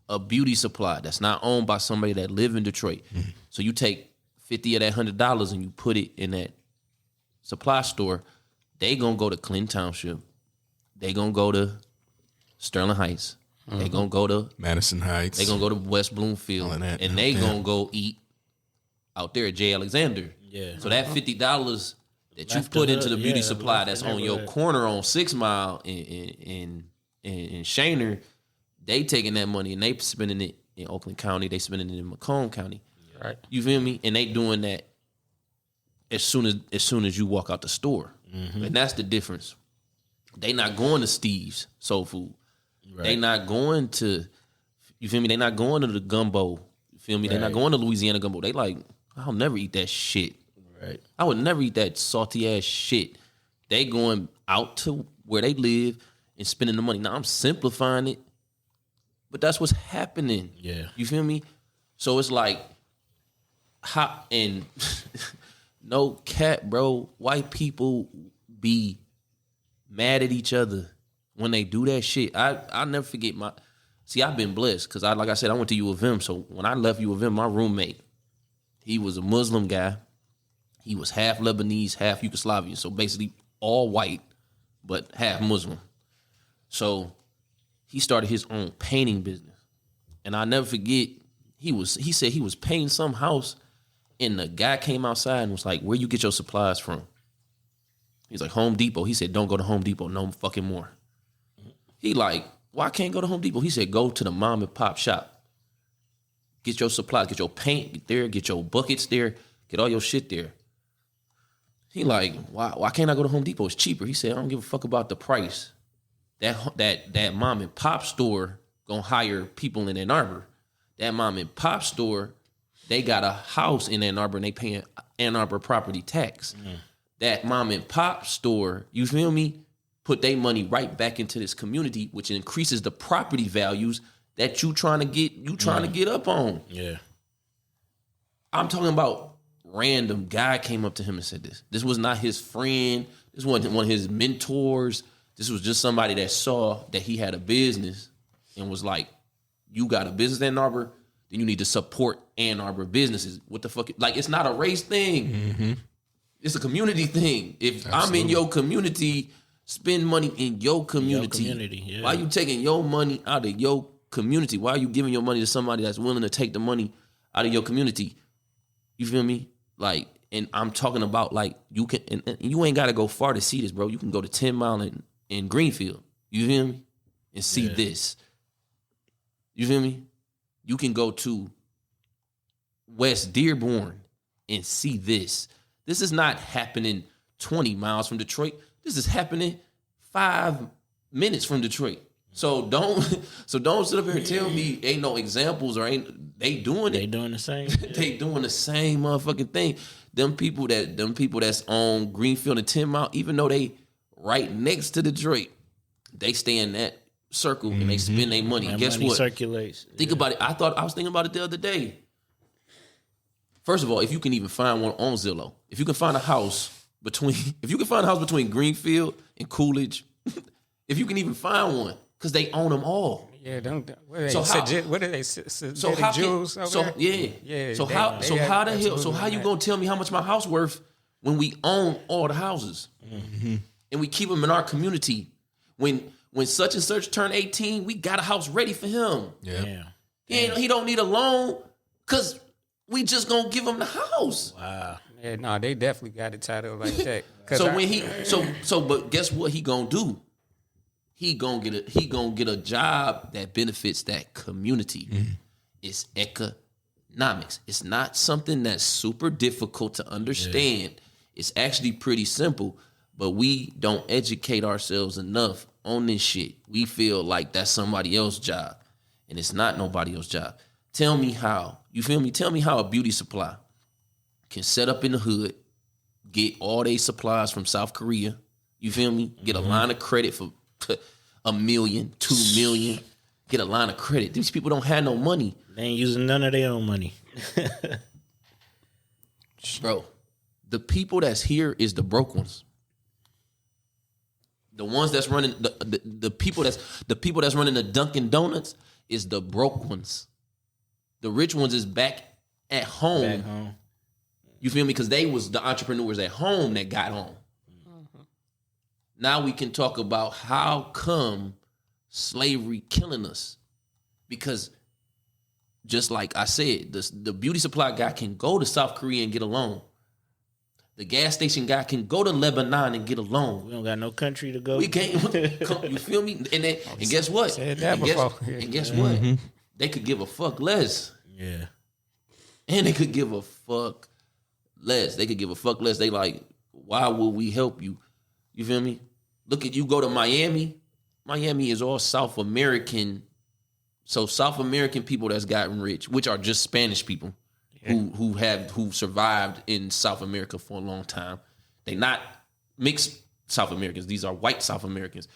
a beauty supply that's not owned by somebody that live in Detroit, so you take 50 of that $100 and you put it in that supply store, they gonna go to Clinton Township, they gonna go to Sterling Heights, they gonna go to Madison Heights, they gonna go to West Bloomfield, and they gonna go eat out there at J. Alexander. Yeah. So that $50 that you put into the beauty supply that's on your corner on 6 Mile in Shaner, they taking that money and they spending it in Oakland County, they spending it in Macomb County. Right. You feel me? And they doing that as soon as you walk out the store. And that's the difference. They not going to Steve's Soul Food. Right. They not going to, you feel me? They not going to the gumbo. You feel me? Right. They not going to Louisiana gumbo. They like, I'll never eat that shit. Right. I would never eat that salty ass shit. They going out to where they live and spending the money. Now I'm simplifying it, but that's what's happening. Yeah. You feel me? So it's like, and no cap, bro. White people be mad at each other when they do that shit. I'll never forget I've been blessed because like I said, I went to U of M. So when I left U of M, my roommate, he was a Muslim guy. He was half Lebanese, half Yugoslavian. So basically all white, but half Muslim. So he started his own painting business. And I'll never forget, he said he was painting some house and the guy came outside and was like, where you get your supplies from? He's like, Home Depot. He said, don't go to Home Depot no fucking more. He like, why can't go to Home Depot? He said, go to the mom and pop shop. Get your supplies, get your paint there, get your buckets there, get all your shit there. He like, why can't I go to Home Depot? It's cheaper. He said, I don't give a fuck about the price. That mom and pop store gonna hire people in Ann Arbor. That mom and pop store, they got a house in Ann Arbor and they paying Ann Arbor property tax. That mom and pop store, you feel me, put their money right back into this community, which increases the property values that you trying to get up on. Yeah. I'm talking about random guy came up to him and said this. This was not his friend. This wasn't one of his mentors. This was just somebody that saw that he had a business and was like, you got a business in Ann Arbor, then you need to support Ann Arbor businesses. What the fuck? Like, it's not a race thing. It's a community thing. If I'm in your community, spend money in your community. Yeah. Why are you taking your money out of your community? Why are you giving your money to somebody that's willing to take the money out of your community? You feel me? Like, and I'm talking about like you can, and you ain't got to go far to see this, bro. You can go to 10 Mile in Greenfield. You feel me? And see this. You feel me? You can go to West Dearborn and see this. This is not happening 20 miles from Detroit. This is happening 5 minutes from Detroit. So don't sit up here and tell me ain't no examples or ain't they doing it. They doing the same. They doing the same motherfucking thing. Them people that's on Greenfield and 10 Mile, even though they right next to Detroit, they stay in that circle and they spend their money. That Guess money what? Circulates. Think about it. I was thinking about it the other day. First of all, if you can even find one on Zillow, if you can find a house between Greenfield and Coolidge, if you can even find one, because they own them all. Yeah, what are they? So how Jews can, so there? yeah. So how the hell? So how you gonna tell me how much my house worth when we own all the houses and we keep them in our community? When such and such turn 18, we got a house ready for him. Yeah. He don't need a loan because we just gonna give him the house. Wow. Yeah, no, they definitely got it titled like that. But guess what he gonna do? he gonna get a job that benefits that community. It's economics. It's not something that's super difficult to understand. It's actually pretty simple, but we don't educate ourselves enough on this shit. We feel like that's somebody else's job, and it's not nobody else's job. Tell me how. You feel me? Tell me how a beauty supply can set up in the hood, get all their supplies from South Korea. You feel me? Get a line of credit for $1 million, $2 million. Get a line of credit. These people don't have no money. They ain't using none of their own money. Bro, the people that's here is the broke ones. The ones that's running the people that's running the Dunkin' Donuts is the broke ones. The rich ones is back at home. Back home. You feel me? Because they was the entrepreneurs at home that got home. Now we can talk about how come slavery killing us. Because just like I said, the beauty supply guy can go to South Korea and get a loan. The gas station guy can go to Lebanon and get a loan. We don't got no country to go. We can't. You feel me? And guess what? Said that before. And guess what? They could give a fuck less. Yeah. And they could give a fuck less. They could give a fuck less. They like, why would we help you? You feel me? Look at you go to Miami. Miami is all South American. So South American people that's gotten rich, which are just Spanish people who survived in South America for a long time. They not mixed South Americans. These are white South Americans.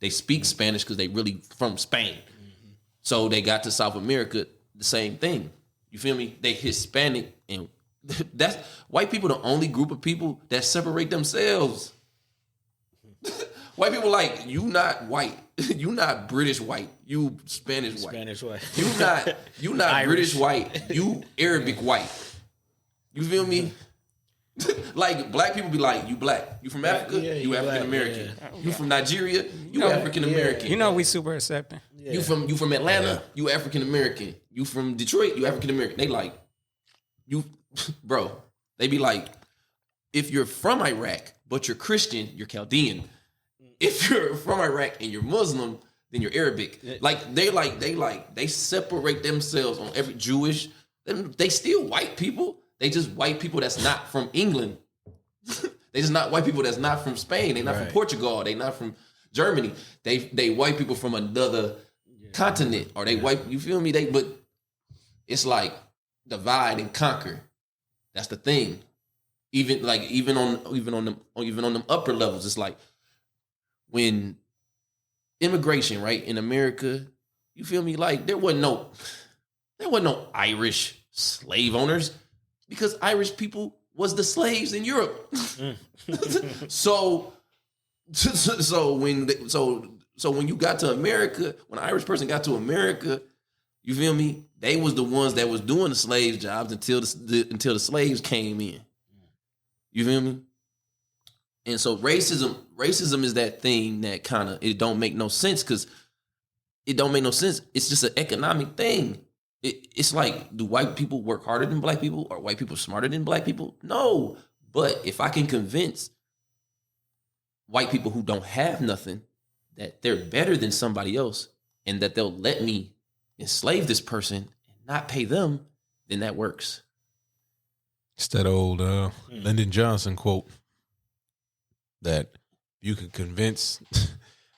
They speak Spanish because they really from Spain. So they got to South America, the same thing. You feel me? They Hispanic, and that's white people the only group of people that separate themselves. White people like, you not white. You not British white. You Spanish white. Spanish white. You not British white. You Arabic white. You feel me? Like black people be like, you black. You from Africa? Yeah, you African American. Yeah. You from Nigeria? You African American. You know we super accepting. Yeah. You from Atlanta? You African American. You from Detroit? You African American. They like you, bro. They be like, if you're from Iraq but you're Christian, you're Chaldean. If you're from Iraq and you're Muslim, then you're Arabic. Like they separate themselves on every Jewish. They still white people. They just white people that's not from England. They just not white people that's not from Spain. They not from Portugal. They not from Germany. They white people from another continent. Or they white. You feel me? But it's like divide and conquer. That's the thing. Even on them upper levels, it's like when immigration, right, in America, you feel me? Like there wasn't no Irish slave owners because Irish people was the slaves in Europe. So when you got to America, when an Irish person got to America, you feel me? They was the ones that was doing the slave jobs until the slaves came in. You feel me? And so racism is that thing that kind of, it don't make no sense because it don't make no sense. It's just an economic thing. It's like, do white people work harder than black people? Are white people smarter than black people? No. But if I can convince white people who don't have nothing that they're better than somebody else and that they'll let me enslave this person and not pay them, then that works. It's that old Lyndon Johnson quote that you can convince,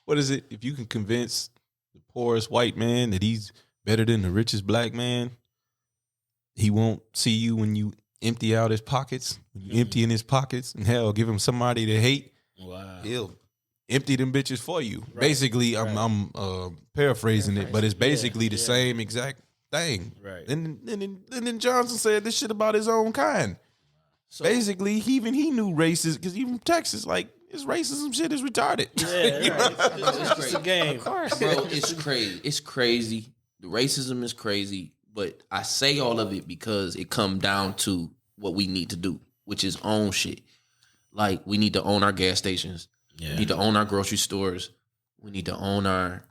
what is it? If you can convince the poorest white man that he's better than the richest black man, he won't see you when you empty out his pockets, when you empty in his pockets, and hell, give him somebody to hate. Wow. He'll empty them bitches for you. Right. Basically, I'm paraphrasing it, but it's basically the same exact thing. Right. And then Johnson said this shit about his own kind. So basically, he knew racist because even Texas, like, his racism shit is retarded. Yeah, right. It's a game. Of course. Bro, it's crazy. It's crazy. The racism is crazy. But I say all of it because it come down to what we need to do, which is own shit. Like, we need to own our gas stations. Yeah. We need to own our grocery stores. We need to own our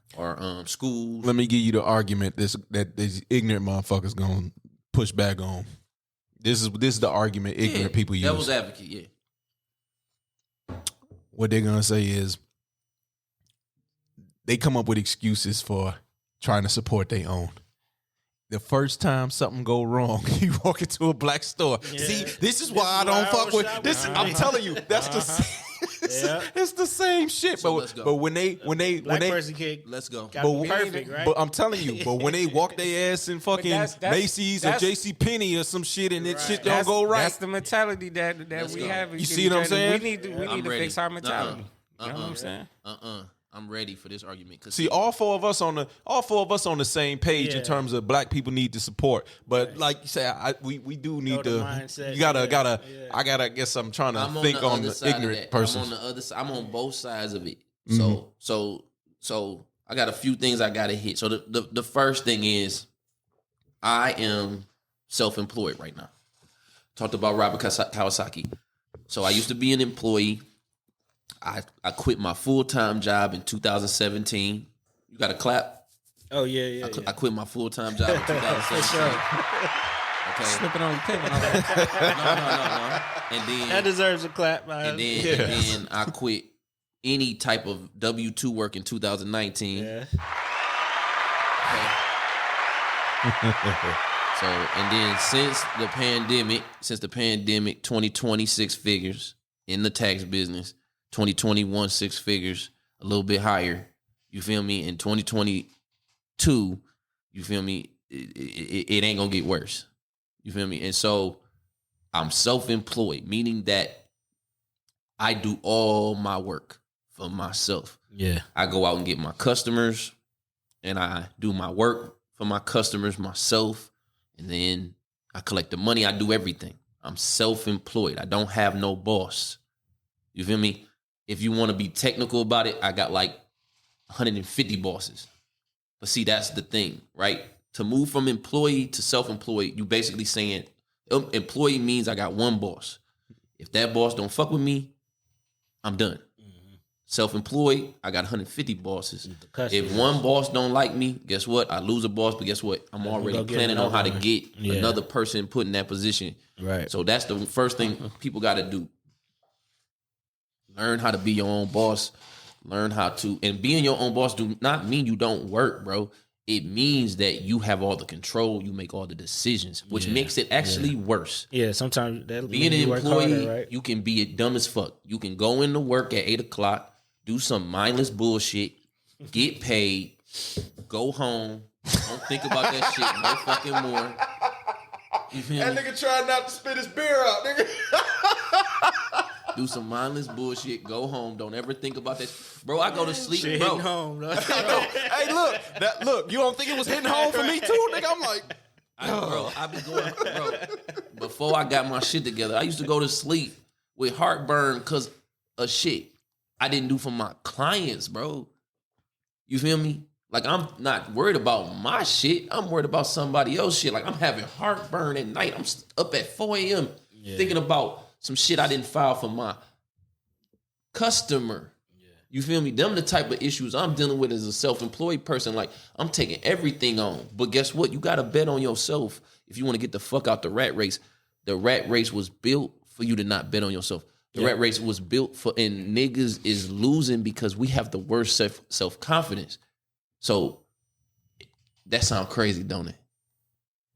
schools. Let me give you the argument that these ignorant motherfuckers gonna push back on. This is the argument ignorant people use. Devil's advocate, yeah. What they're gonna say is they come up with excuses for trying to support their own. The first time something go wrong, you walk into a black store. Yeah. See, this is why I don't fuck with this. I'm telling you, that's it's the same shit. So but when they person kick, let's go. Perfect, right? But I'm telling you, but when they walk their ass in fucking Macy's or JCPenney or some shit, and it shit don't go right. That's the mentality that we have. You see what I'm saying? We need to fix our mentality. You know what I'm saying? I'm ready for this argument. See, all four of us on the same page in terms of black people need to support. But like you said, we do need to. Mindset, I gotta guess I'm trying to think on the ignorant person. I'm on the other side. I'm on both sides of it. So I got a few things I gotta hit. So the first thing is, I am self-employed right now. Talked about Robert Kawasaki. So I used to be an employee. I quit my full-time job in 2017. You got to clap? Oh, yeah. I quit my full-time job in 2017. Okay. Slipping on the pivot. No. And then that deserves a clap. And then I quit any type of W-2 work in 2019. Yeah. Okay. So, and then since the pandemic, 2020, 6 figures in the tax business. 2021, 6 figures, a little bit higher. You feel me? In 2022, you feel me? It ain't gonna get worse. You feel me? And so I'm self-employed, meaning that I do all my work for myself. Yeah. I go out and get my customers, and I do my work for my customers myself, and then I collect the money. I do everything. I'm self-employed. I don't have no boss. You feel me? If you want to be technical about it, I got like 150 bosses. But see, that's the thing, right? To move from employee to self-employed, you basically saying employee means I got one boss. If that boss don't fuck with me, I'm done. Mm-hmm. Self-employed, I got 150 bosses. If one boss don't like me, guess what? I lose a boss, but guess what? I'm already planning on how to get another person put in that position. Right. So that's the first thing people got to do. Learn how to be your own boss. Learn how to, and being your own boss do not mean you don't work, bro. It means that you have all the control. You make all the decisions, which makes it actually worse. Yeah, sometimes that being an employee, harder, right? You can be dumb as fuck. You can go into work at 8:00, do some mindless bullshit, get paid, go home, don't think about that shit no fucking more. You feel me? That nigga trying not to spit his beer out, nigga. Do some mindless bullshit. Go home. Don't ever think about that. Bro, I go to sleep, shit bro. Hitting home, bro. Hey, look. You don't think it was hitting home for me too, nigga? I'm like, I be going, bro. Before I got my shit together, I used to go to sleep with heartburn because of shit I didn't do for my clients, bro. You feel me? Like, I'm not worried about my shit. I'm worried about somebody else's shit. Like, I'm having heartburn at night. I'm up at 4 a.m. Thinking about some shit I didn't file for my customer. Yeah. You feel me? Them the type of issues I'm dealing with as a self-employed person. Like, I'm taking everything on. But guess what? You got to bet on yourself if you want to get the fuck out the rat race. The rat race was built for you to not bet on yourself. The rat race was built for, and niggas is losing because we have the worst self-confidence. So that sound crazy, don't it?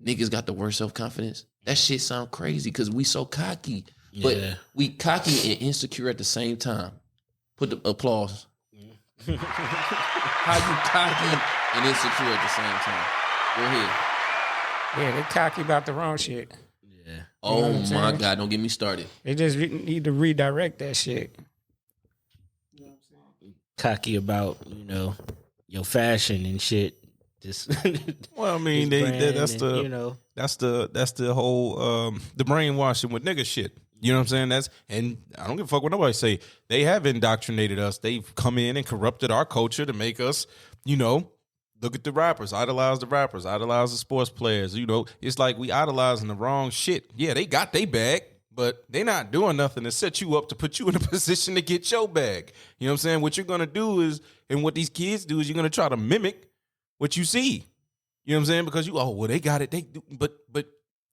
Niggas got the worst self-confidence. That shit sound crazy because we so cocky. But we cocky and insecure at the same time. Put the applause. How you cocky and insecure at the same time? Go ahead. Yeah, they cocky about the wrong shit. Yeah. Oh my God, don't get me started. They just need to redirect that shit. You know what I'm saying? Cocky about, your fashion and shit. Just well, I mean, that's the whole the brainwashing with nigga shit. You know what I'm saying? And I don't give a fuck what nobody say. They have indoctrinated us. They've come in and corrupted our culture to make us, look at the rappers, idolize the sports players. It's like we idolizing the wrong shit. Yeah, they got their bag, but they not doing nothing to set you up to put you in a position to get your bag. You know what I'm saying? What you're gonna do is, and what these kids do is, you're gonna try to mimic what you see. You know what I'm saying? Because they got it. They do, but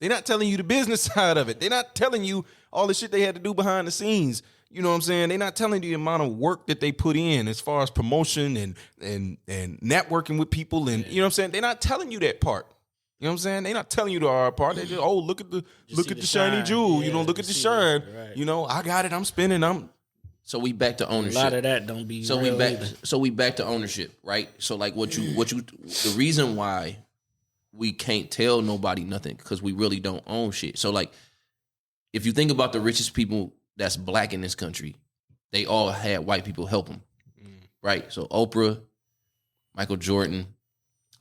they're not telling you the business side of it. They're not telling you all the shit they had to do behind the scenes. you know what I'm saying? They're not telling you the amount of work that they put in as far as promotion and networking with people. And you know what I'm saying? They're not telling you that part. You know what I'm saying? They're not telling you the hard part. They just, look at the shiny jewel. Yeah, you know, look at the shine. Right. You know, I got it. I'm spinning. So we back to ownership. A lot of that don't be. So we back to ownership, right? So like the reason why we can't tell nobody nothing because we really don't own shit. So like, if you think about the richest people that's black in this country, they all had white people help them, right? So Oprah, Michael Jordan,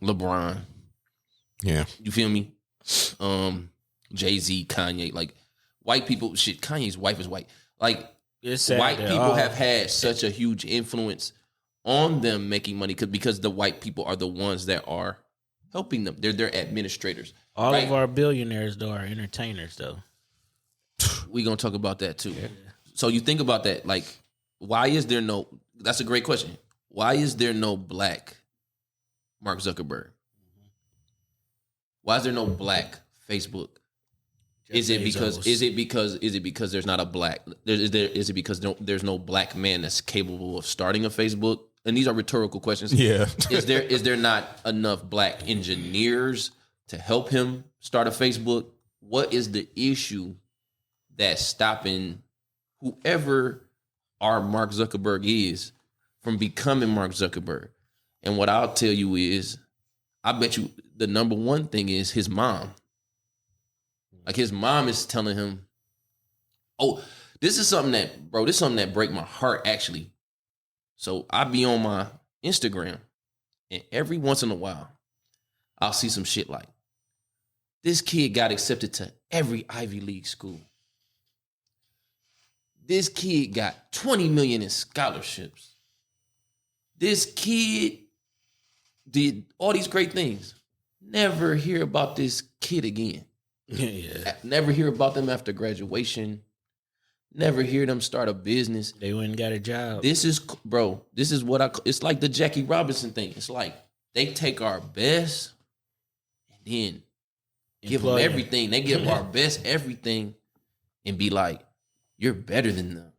LeBron. Yeah. You feel me? Jay-Z, Kanye, like white people, shit, Kanye's wife is white. Like white people have had such a huge influence on them making money because the white people are the ones that are helping them. They're their administrators. All of our billionaires, though, are entertainers, though. We're going to talk about that, too. Yeah. So you think about that, like, why is there no, that's a great question. Why is there no black Mark Zuckerberg? Why is there no black Facebook? Is it because there's not a black? Is it because there's no black man that's capable of starting a Facebook? And these are rhetorical questions. Yeah. Is there not enough black engineers to help him start a Facebook? What is the issue that's stopping whoever our Mark Zuckerberg is from becoming Mark Zuckerberg? And what I'll tell you is, I bet you the number one thing is his mom. Like his mom is telling him, this is something that break my heart actually. So I be on my Instagram and every once in a while I'll see some shit like, this kid got accepted to every Ivy League school. This kid got 20 million in scholarships. This kid did all these great things. Never hear about this kid again. Yeah. Never hear about them after graduation. Never hear them start a business. They went and got a job. This is it's like the Jackie Robinson thing. It's like they take our best and then give them everything. They give our best everything and be like, you're better than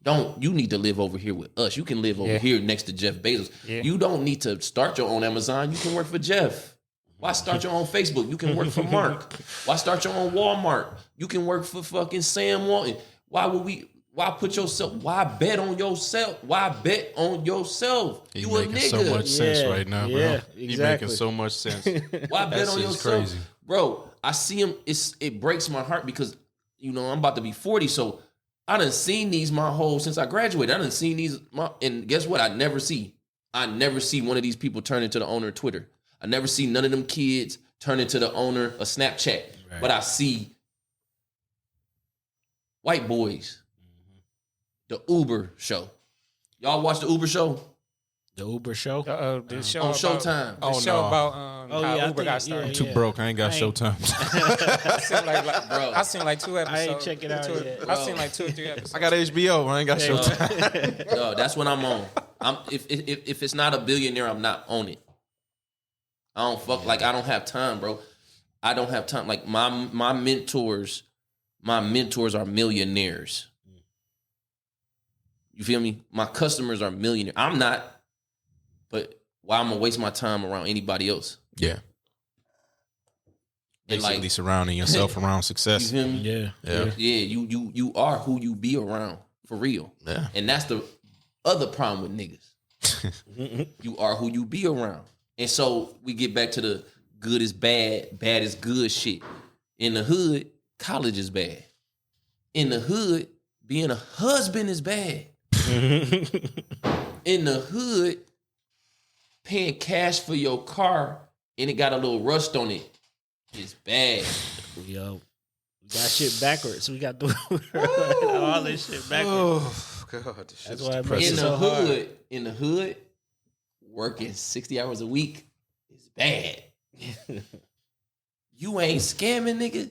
them. You need to live over here with us. You can live over here next to Jeff Bezos. Yeah. You don't need to start your own Amazon. You can work for Jeff. Why start your own Facebook? You can work for Mark. Why start your own Walmart? You can work for fucking Sam Walton. Why bet on yourself? Why bet on yourself? You a making nigga. so much sense right now, bro. Yeah, exactly. You making so much sense. Why bet on yourself? Crazy. Bro, I see him, it breaks my heart because, I'm about to be 40, so I done seen these since I graduated. I done seen these, and guess what? I never see one of these people turn into the owner of Twitter. I never see none of them kids turn into the owner of Snapchat. Right. But I see white boys. The Uber show. Y'all watch the Uber show? The Uber show? The show on Showtime. The show about how Uber got started. I'm too broke. I ain't got Showtime. I seen like 2 episodes. I ain't check it out yet. I seen like 2 or 3 episodes. I got HBO. I ain't got Showtime. Yo, that's what I'm on. If it's not a billionaire, I'm not on it. I don't I don't have time, bro. I don't have time. Like my mentors are millionaires. You feel me? My customers are millionaires. I'm not, but why I'm gonna waste my time around anybody else? Yeah. Basically surrounding yourself around success. You feel me? Yeah. You are who you be around for real. Yeah. And that's the other problem with niggas. You are who you be around. And so we get back to the good is bad, bad is good shit. In the hood, college is bad. In the hood, being a husband is bad. In the hood, paying cash for your car and it got a little rust on it is bad. Yo, we got shit backwards. We got all this shit backwards. Oh God, this that's why it makes in it the so hood. hard. In the hood, working 60 hours a week is bad. You ain't scamming, nigga.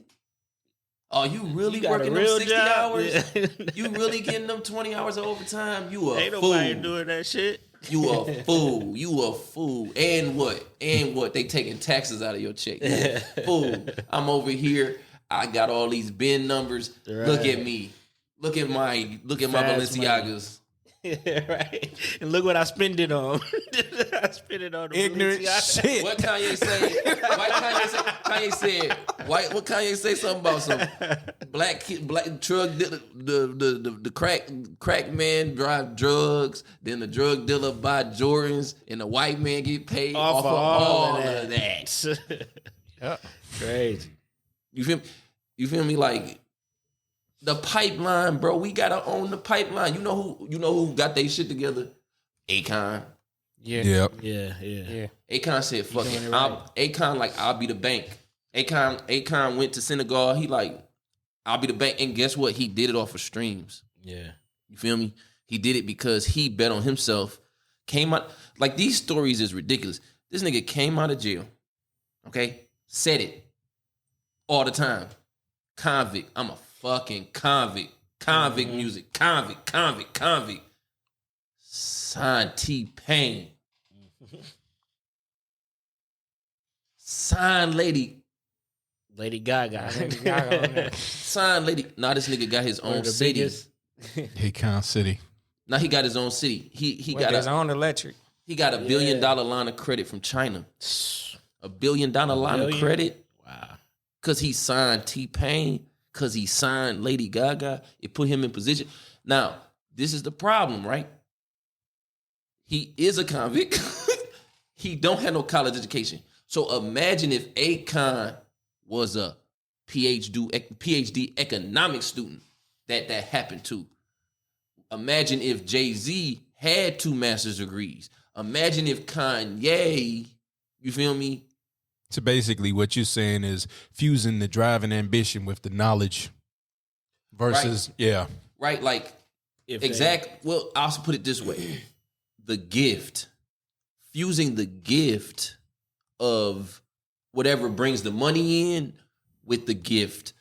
Oh, you really working them 60 hours? Yeah. You really getting them 20 hours of overtime? You a ain't fool. Ain't nobody doing that shit. You a fool. You a fool. And what? They taking taxes out of your check. You a fool. I'm over here. I got all these bin numbers. Right. Look at me. Look at my Balenciagas. Yeah, right. And look what I spend it on. I spend it on the Ignorant shit. What Kanye say? Kanye said. What Kanye say? Something about some black drug dealer, the crack man drive drugs. Then the drug dealer buy Jordans, and the white man get paid off of all of that. Yep. Crazy. You feel me? Like the pipeline, bro. We gotta own the pipeline. You know who got their shit together? Akon. Yeah. Yep. Yeah. Akon said, "Fuck it." Right. Akon like, I'll be the bank. Akon went to Senegal. He like, I'll be the bank. And guess what? He did it off of streams. Yeah. You feel me? He did it because he bet on himself. Came out like, these stories is ridiculous. This nigga came out of jail. Okay, said it all the time. Convict. I'm a fucking convict. Convict music. Convict. Signed T-Pain. Signed Lady Gaga. Signed Lady. Now this nigga got his own city. Akon City. Now he got his own city. He got his own electric. He got $1 billion line of credit from China. $1 billion line of credit. Wow. Cause he signed T-Pain. Cause he signed Lady Gaga. It put him in position. Now, this is the problem, right? He is a convict. He don't have no college education. So imagine if Akon was a PhD economics student that happened to. Imagine if Jay-Z had 2 master's degrees. Imagine if Kanye, you feel me? So basically what you're saying is fusing the drive and ambition with the knowledge versus, Right, like, well, I'll also put it this way. The gift. Fusing the gift of whatever brings the money in with the gift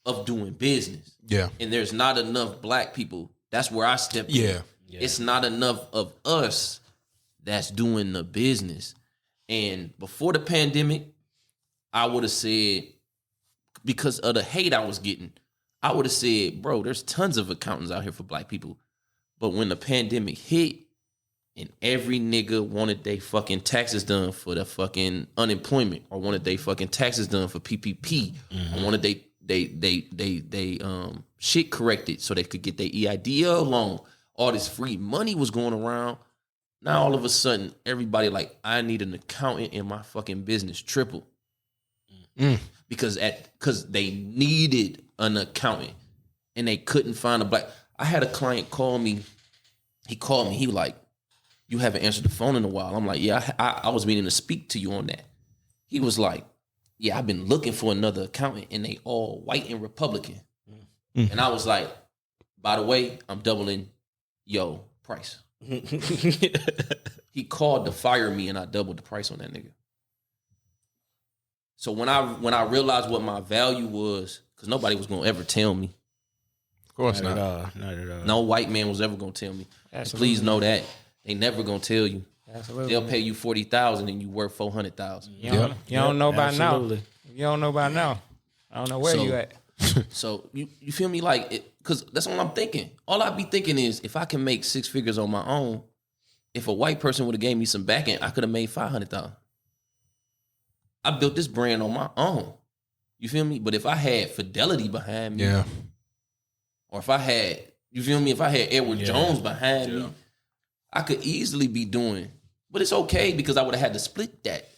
of doing business. Yeah. And there's not enough black people. That's where I step in. Yeah. It's not enough of us that's doing the business. And before the pandemic, I would have said, because of the hate I was getting, I would have said, bro, there's tons of accountants out here for black people. But when the pandemic hit and every nigga wanted they fucking taxes done for the fucking unemployment, or wanted they fucking taxes done for PPP, or wanted they shit corrected so they could get their EIDL loan, all this free money was going around. Now all of a sudden, everybody like, I need an accountant in my fucking business triple. Because they needed an accountant and they couldn't find a black. I had a client call me. He called me. He was like, you haven't answered the phone in a while. I'm like, yeah, I was meaning to speak to you on that. He was like, yeah, I've been looking for another accountant and they all white and Republican. And I was like, by the way, I'm doubling your price. He called to fire me and I doubled the price on that nigga. So when I realized what my value was, because nobody was gonna ever tell me. Of course not. Not at all. No white man was ever gonna tell me. Absolutely. Please know that. They never gonna tell you. Absolutely. They'll pay you $40,000 and you worth $400,000. You don't know by now. Absolutely. You don't know by now. I don't know where you at. So you feel me? Like, because that's what I'm thinking. All I be thinking is, if I can make 6 figures on my own, if a white person would have gave me some backing, I could have made $500,000. I built this brand on my own. You feel me? But if I had Fidelity behind me, or if I had, you feel me? If I had Edward Jones behind me, I could easily be doing. But it's okay because I would have had to split that.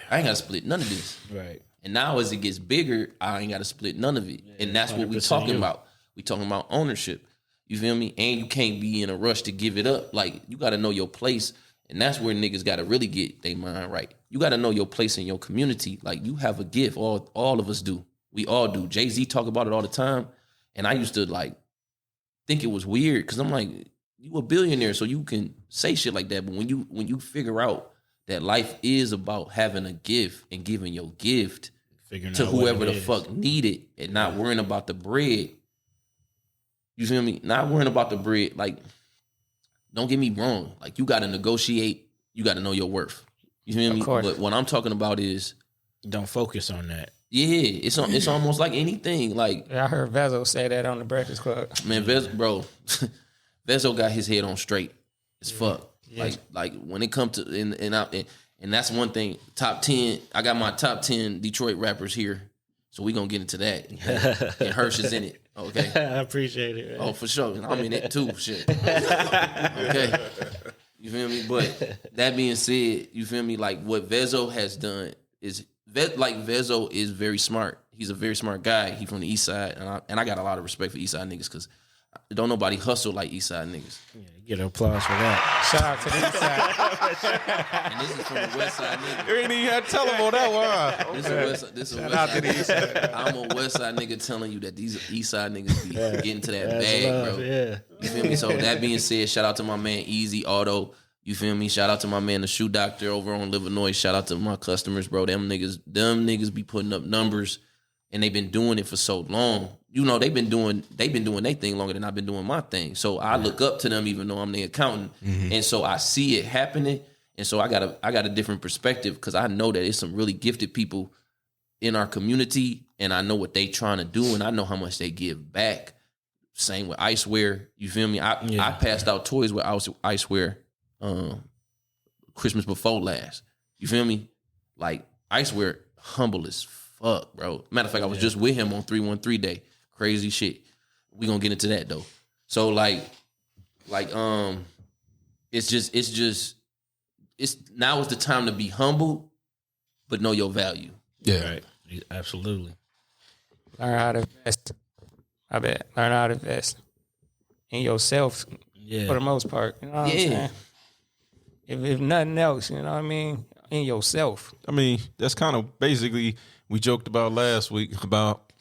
I ain't got to split none of this. Right. And now as it gets bigger, I ain't got to split none of it. And that's what we talking about. We talking about ownership. You feel me? And you can't be in a rush to give it up. Like, you got to know your place. And that's where niggas got to really get their mind right. You got to know your place in your community. Like, you have a gift. All of us do. We all do. Jay-Z talk about it all the time. And I used to, like, think it was weird because I'm like, you a billionaire, so you can say shit like that. But when you figure out that life is about having a gift and giving your gift to whoever the fuck need it and not worrying about the bread. You feel me? Not worrying about the bread. Like, don't get me wrong. Like, you got to negotiate. You got to know your worth. You feel me? Of course. But what I'm talking about is Don't focus on that. Yeah, it's almost like anything. Like I heard Vezo say that on the Breakfast Club. Man, Vezo got his head on straight as fuck. Yeah. Like when it comes to and that's one thing. Top 10. I got my top 10 Detroit rappers here, so we gonna get into that. And Hirsch is in it. Okay, I appreciate it. Man. Oh, for sure. I'm in it too. Shit. Okay, you feel me? But that being said, you feel me? Like what Vezo has done is Vezo is very smart. He's a very smart guy. He from the East Side, and I got a lot of respect for East Side niggas because don't nobody hustle like East Side niggas. Yeah, get an applause for that. Shout out to the East Side. And this is from the West Side nigga. You ain't even had to tell him on that one. This is West Side. East Side. I'm a West Side nigga telling you that these East Side niggas be getting to that bag, bro. Yeah. You feel me? So that being said, shout out to my man Easy Auto. You feel me? Shout out to my man, the shoe doctor over on Livernois. Shout out to my customers, bro. Them niggas be putting up numbers, and they've been doing it for so long. You know, they've been doing their thing longer than I've been doing my thing. So I look up to them, even though I'm the accountant, and so I see it happening. And so I got a different perspective because I know that it's some really gifted people in our community, and I know what they trying to do, and I know how much they give back. Same with Iceware. You feel me? I passed out toys with Iceware. Christmas before last. You feel me? Like Iceware humble as fuck, bro. Matter of fact, I was just with him on 313 day. Crazy shit. We gonna get into that though. So it's now is the time to be humble, but know your value. Yeah. Right. Absolutely. Learn how to invest. I bet. Learn how to invest in yourself for the most part. You know what I'm saying? If nothing else, you know what I mean? In yourself. I mean, that's kind of basically we joked about last week about,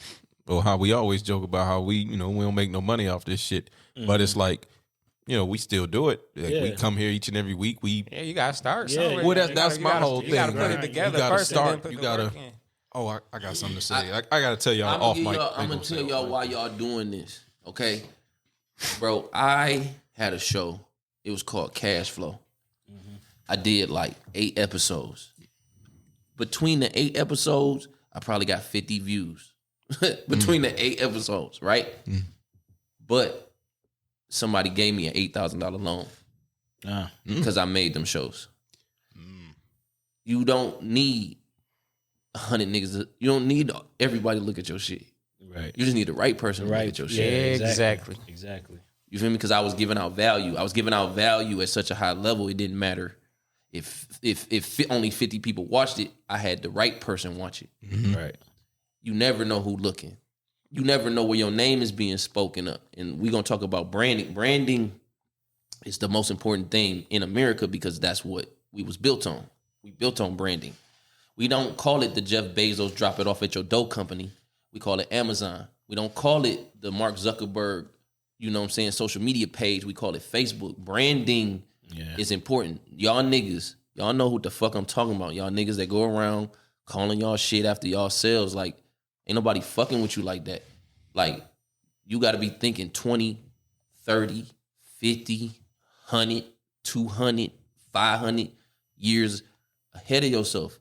or how we always joke about how we don't make no money off this shit. Mm-hmm. But it's like, we still do it. Like we come here each and every week. You gotta start somewhere. Well, that's my whole thing. You gotta put it together. You gotta first start. You gotta. Oh, I got something to say. I gotta tell y'all off mic. I'm gonna tell y'all why y'all doing this. Okay, bro. I had a show. It was called Cash Flow. I did like 8 episodes. Between the 8 episodes, I probably got 50 views. Between the 8 episodes, right? But somebody gave me an $8,000 loan because I made them shows. You don't need 100 niggas. You don't need everybody to look at your shit. Right. You just need the right person to look at your shit. Yeah, exactly. You feel me? Because I was giving out value. I was giving out value at such a high level, it didn't matter. If only 50 people watched it, I had the right person watch it. Mm-hmm. Right. You never know who looking. You never know where your name is being spoken up. And we're going to talk about branding. Branding is the most important thing in America because that's what we was built on. We built on branding. We don't call it the Jeff Bezos drop it off at your dough company. We call it Amazon. We don't call it the Mark Zuckerberg, social media page. We call it Facebook. Branding is important. Y'all niggas, y'all know what the fuck I'm talking about. Y'all niggas that go around calling y'all shit after y'all sales. Like, ain't nobody fucking with you like that. Like, you got to be thinking 20, 30, 50, 100, 200, 500 years ahead of yourself.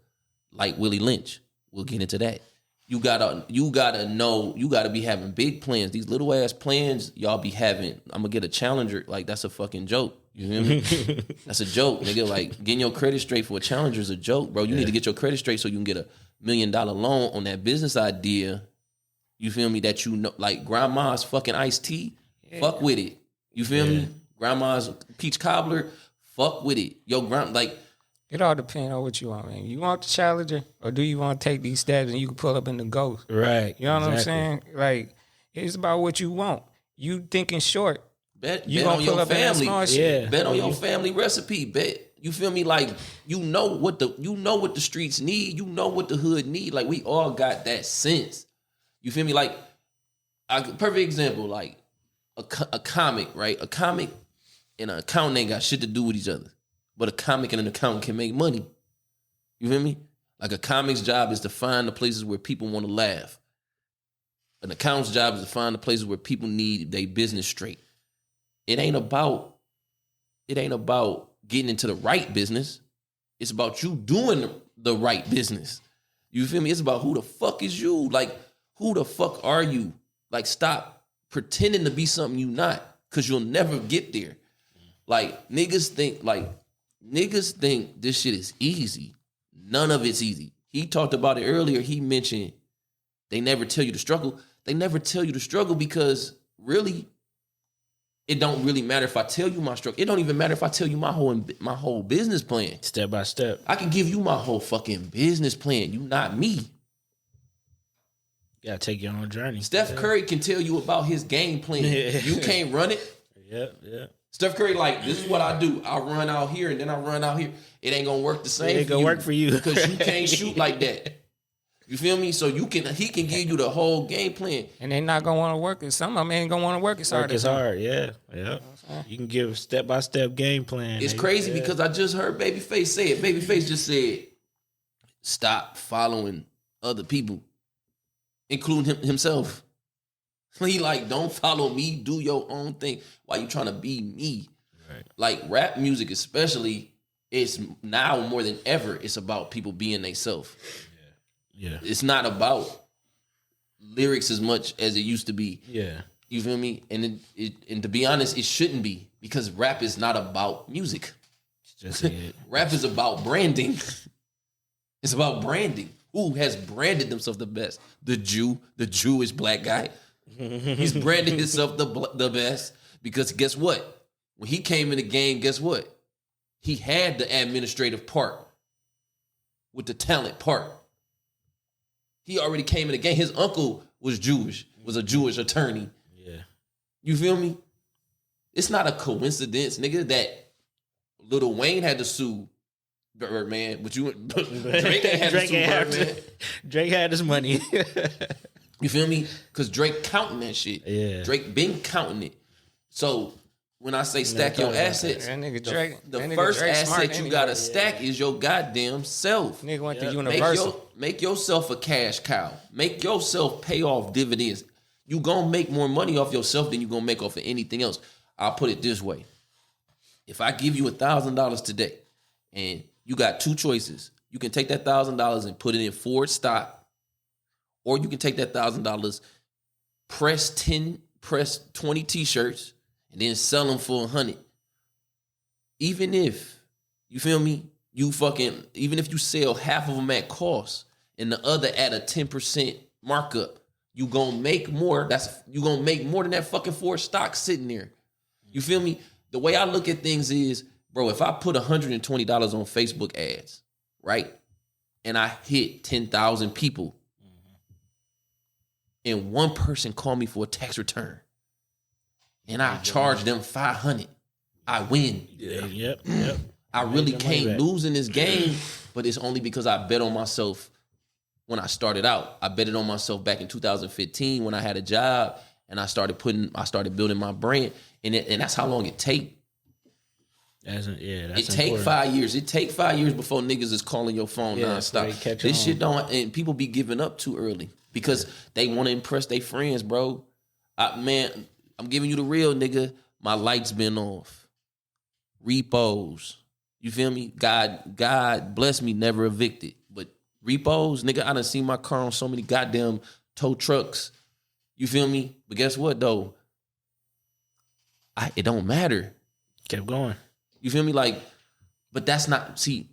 Like Willie Lynch. We'll get into that. You gotta know, you gotta be having big plans. These little ass plans y'all be having. I'm gonna get a Challenger. Like, that's a fucking joke. You feel me? That's a joke, nigga. Like, getting your credit straight for a Challenger is a joke, bro. You need to get your credit straight so you can get $1 million loan on that business idea. You feel me? That like grandma's fucking iced tea. Fuck with it. You feel me? Grandma's peach cobbler. Fuck with it. Yo, it all depends on what you want, man. You want the Challenger, or do you want to take these steps and you can pull up in the Ghost? Right. You know what I'm saying? Like, it's about what you want. You thinking short. Bet on your family. Shit. Bet on your family recipe. Bet. You feel me? Like, you know what the streets need. You know what the hood need. Like, we all got that sense. You feel me? Like, perfect example, like a comic, right? A comic and an accountant ain't got shit to do with each other. But a comic and an accountant can make money. You feel me? Like, a comic's job is to find the places where people want to laugh. An accountant's job is to find the places where people need their business straight. It ain't about getting into the right business. It's about you doing the right business. You feel me? It's about who the fuck is you? Like, who the fuck are you? Like, stop pretending to be something you not, because you'll never get there. Like, niggas think this shit is easy. None of it's easy. He talked about it earlier. He mentioned they never tell you the struggle. They never tell you the struggle because really, it don't really matter if I tell you my struggle. It don't even matter if I tell you my whole business plan. Step by step. I can give you my whole fucking business plan. You not me. You gotta take your own journey. Steph Curry can tell you about his game plan. You can't run it. Yeah. Steph Curry, like, this is what I do. I run out here and then I run out here. It ain't gonna work the same. It ain't gonna work for you because you can't shoot like that. You feel me? So he can give you the whole game plan. And they not gonna want to work it. Some of them ain't gonna want to work as hard. It's hard, yeah. You can give a step-by-step game plan. It's crazy because I just heard Babyface say it. Babyface just said, stop following other people, including himself. He like, don't follow me, do your own thing. Why you trying to be me? Right. Like rap music especially, it's now more than ever, it's about people being themselves. Yeah. It's not about lyrics as much as it used to be. Yeah. You feel me? And and to be honest, it shouldn't be, because rap is not about music. It's just it. Rap is about branding. It's about branding. Who has branded themselves the best? The Jewish black guy. He's branded himself the best because guess what? When he came in the game, guess what? He had the administrative part with the talent part. He already came in the game. His uncle was Jewish, was a Jewish attorney. Yeah. You feel me? It's not a coincidence, nigga, that Lil Wayne had to sue Birdman, but Drake ain't had to sue Birdman. Drake had his money. You feel me? Because Drake counting that shit. Yeah. Drake been counting it. So when I say stack your assets, the first asset you gotta stack is your goddamn self. Nigga went to Universal. Make yourself a cash cow. Make yourself pay off dividends. You gonna make more money off yourself than you gonna make off of anything else. I'll put it this way. If I give you $1,000 today and you got two choices, you can take that $1,000 and put it in Ford stock, or you can take that $1,000, press 20 t-shirts, and then sell them for 100. Even if, you feel me, even if you sell half of them at cost and the other at a 10% markup, you gonna make more. You gonna make more than that fucking Ford stock sitting there. You feel me? The way I look at things is, bro, if I put $120 on Facebook ads, right, and I hit 10,000 people, and one person called me for a tax return, and I charge them $500, I win. Yep. I really can't lose in this game, but it's only because I bet on myself when I started out. I betted on myself back in 2015 when I had a job, and I started building my brand, and that's how long it take. It take 5 years. It take 5 years before niggas is calling your phone nonstop. This shit don't, and people be giving up too early because they want to impress their friends, bro. Man, I'm giving you the real, nigga. My lights been off. Repos. You feel me? God bless me, never evicted. But repos, nigga, I done seen my car on so many goddamn tow trucks. You feel me? But guess what, though? It don't matter. Kept going. You feel me? Like, but that's not, see,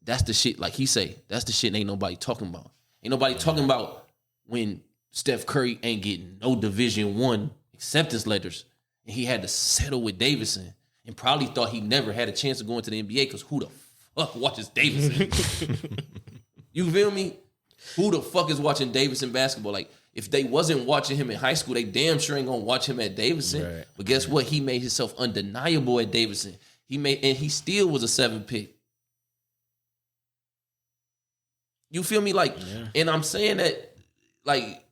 that's the shit, like he say, that's the shit ain't nobody talking about. Ain't nobody talking about when Steph Curry ain't getting no Division I acceptance letters and he had to settle with Davidson and probably thought he never had a chance of going to the NBA because who the fuck watches Davidson? You feel me? Who the fuck is watching Davidson basketball? Like, if they wasn't watching him in high school, they damn sure ain't gonna watch him at Davidson. Right. But guess what? He made himself undeniable at Davidson. And he still was a 7 pick. You feel me? Like, and I'm saying that, like,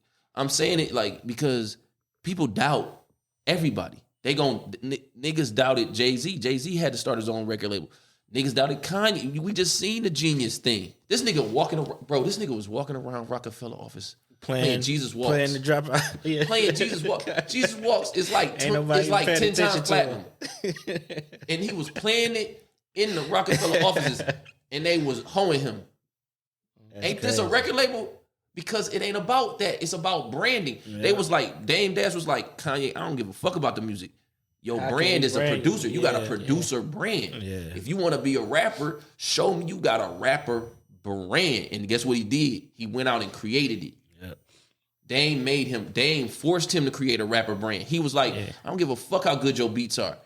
because people doubt everybody. Niggas doubted Jay-Z. Jay-Z had to start his own record label. Niggas doubted Kanye. We just seen the Genius thing. This nigga was walking around Rockefeller office playing Jesus Walks. Playing the dropout. Yeah. Playing Jesus Walks. Jesus Walks is like 10 times platinum. And he was playing it in the Rockefeller offices, and they was hoeing him. Ain't this a record label? Because it ain't about that. It's about branding. Yeah. They was like, Dame Dash was like, Kanye, I don't give a fuck about the music. Your brand is a producer. You got a producer brand. Yeah. If you want to be a rapper, show me you got a rapper brand. And guess what he did? He went out and created it. Yep. Dame forced him to create a rapper brand. He was like, I don't give a fuck how good your beats are.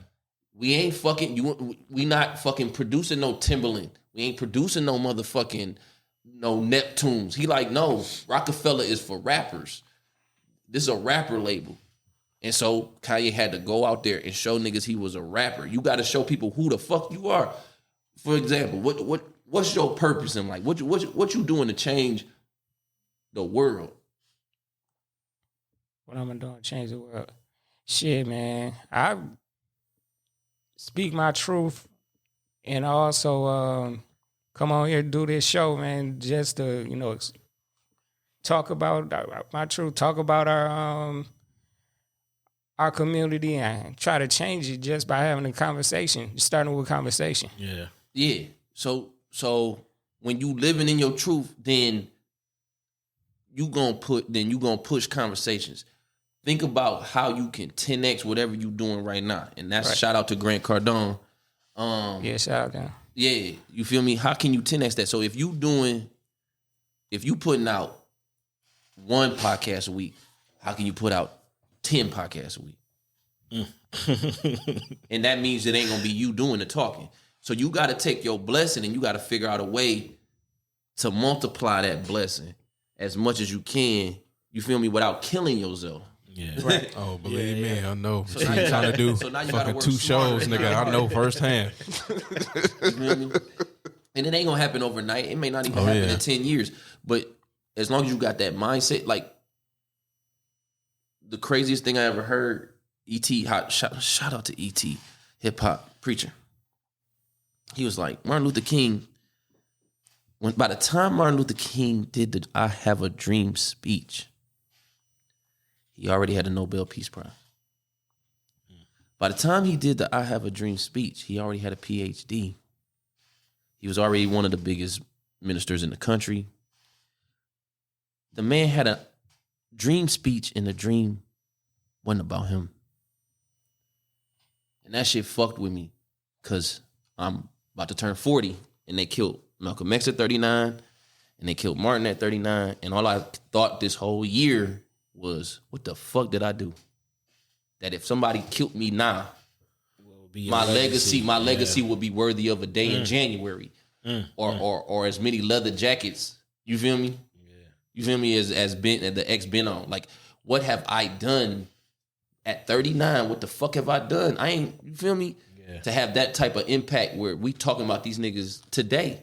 We ain't fucking, we not fucking producing no Timberland. We ain't producing no motherfucking, no Neptunes. He like, no, Rockefeller is for rappers. This is a rapper label. And so Kanye had to go out there and show niggas he was a rapper. You got to show people who the fuck you are. For example, what's your purpose in life? What you doing to change the world? What I'm doing to change the world? Shit, man. I speak my truth and also come on here and do this show, man, just to, talk about my truth, talk about our community and try to change it just by having a conversation, starting with conversation. Yeah. Yeah. So when you living in your truth, then you gonna push conversations. Think about how you can 10x whatever you doing right now. And that's right. Shout out to Grant Cardone. Shout out to him. Yeah, you feel me? How can you 10x that? So if you putting out one podcast a week, how can you put out 10 podcasts a week? And that means it ain't gonna be you doing the talking. So you gotta take your blessing and you gotta figure out a way to multiply that blessing as much as you can, you feel me, without killing yourself. Yeah. Right. Oh, believe me, I know. So now you trying to do fucking 2 shows, nigga. I know firsthand. You feel me? And it ain't gonna happen overnight. It may not even happen in 10 years. But as long as you got that mindset, like the craziest thing I ever heard, E.T. Shout out to E.T. hip hop preacher. He was like, Martin Luther King. By the time Martin Luther King did the "I Have a Dream" speech, he already had a Nobel Peace Prize. By the time he did the "I Have a Dream" speech, he already had a PhD. He was already one of the biggest ministers in the country. The man had a dream speech, and the dream wasn't about him. And that shit fucked with me because I'm about to turn 40, and they killed Malcolm X at 39, and they killed Martin at 39, and all I thought this whole year was, what the fuck did I do? That if somebody killed me now, my legacy would be worthy of a day in January, or as many leather jackets. You feel me? Yeah. You feel me? As the X been on. Like, what have I done at 39? What the fuck have I done? I ain't. You feel me? Yeah. To have that type of impact where we talking about these niggas today.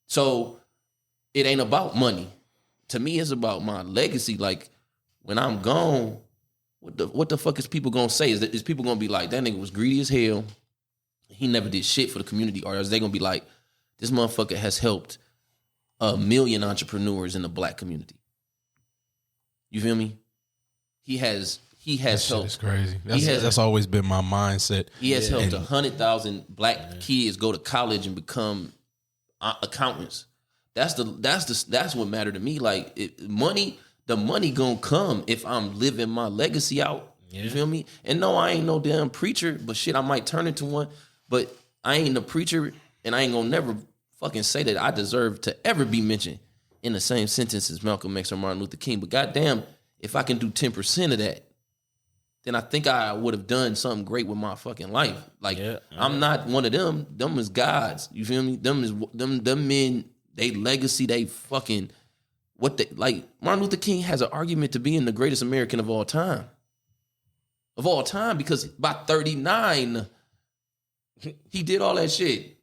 So it ain't about money. To me, it's about my legacy. Like, when I'm gone, what the fuck is people gonna say? Is people gonna be like, that nigga was greedy as hell, he never did shit for the community? Or is they gonna be like, this motherfucker has helped 1 million entrepreneurs in the black community? You feel me? He has helped. It's crazy. That's always been my mindset. He has helped 100,000 black kids go to college and become accountants. That's what mattered to me. Like, the money gonna come if I'm living my legacy out. Yeah. You feel me? And no, I ain't no damn preacher, but shit, I might turn into one. But I ain't a preacher, and I ain't gonna never fucking say that I deserve to ever be mentioned in the same sentence as Malcolm X or Martin Luther King. But goddamn, if I can do 10% of that, then I think I would have done something great with my fucking life. Like, I'm not one of them. Them is gods. You feel me? Them men, they legacy, they fucking Martin Luther King has an argument to being the greatest American of all time. Of all time, because by 39, he did all that shit.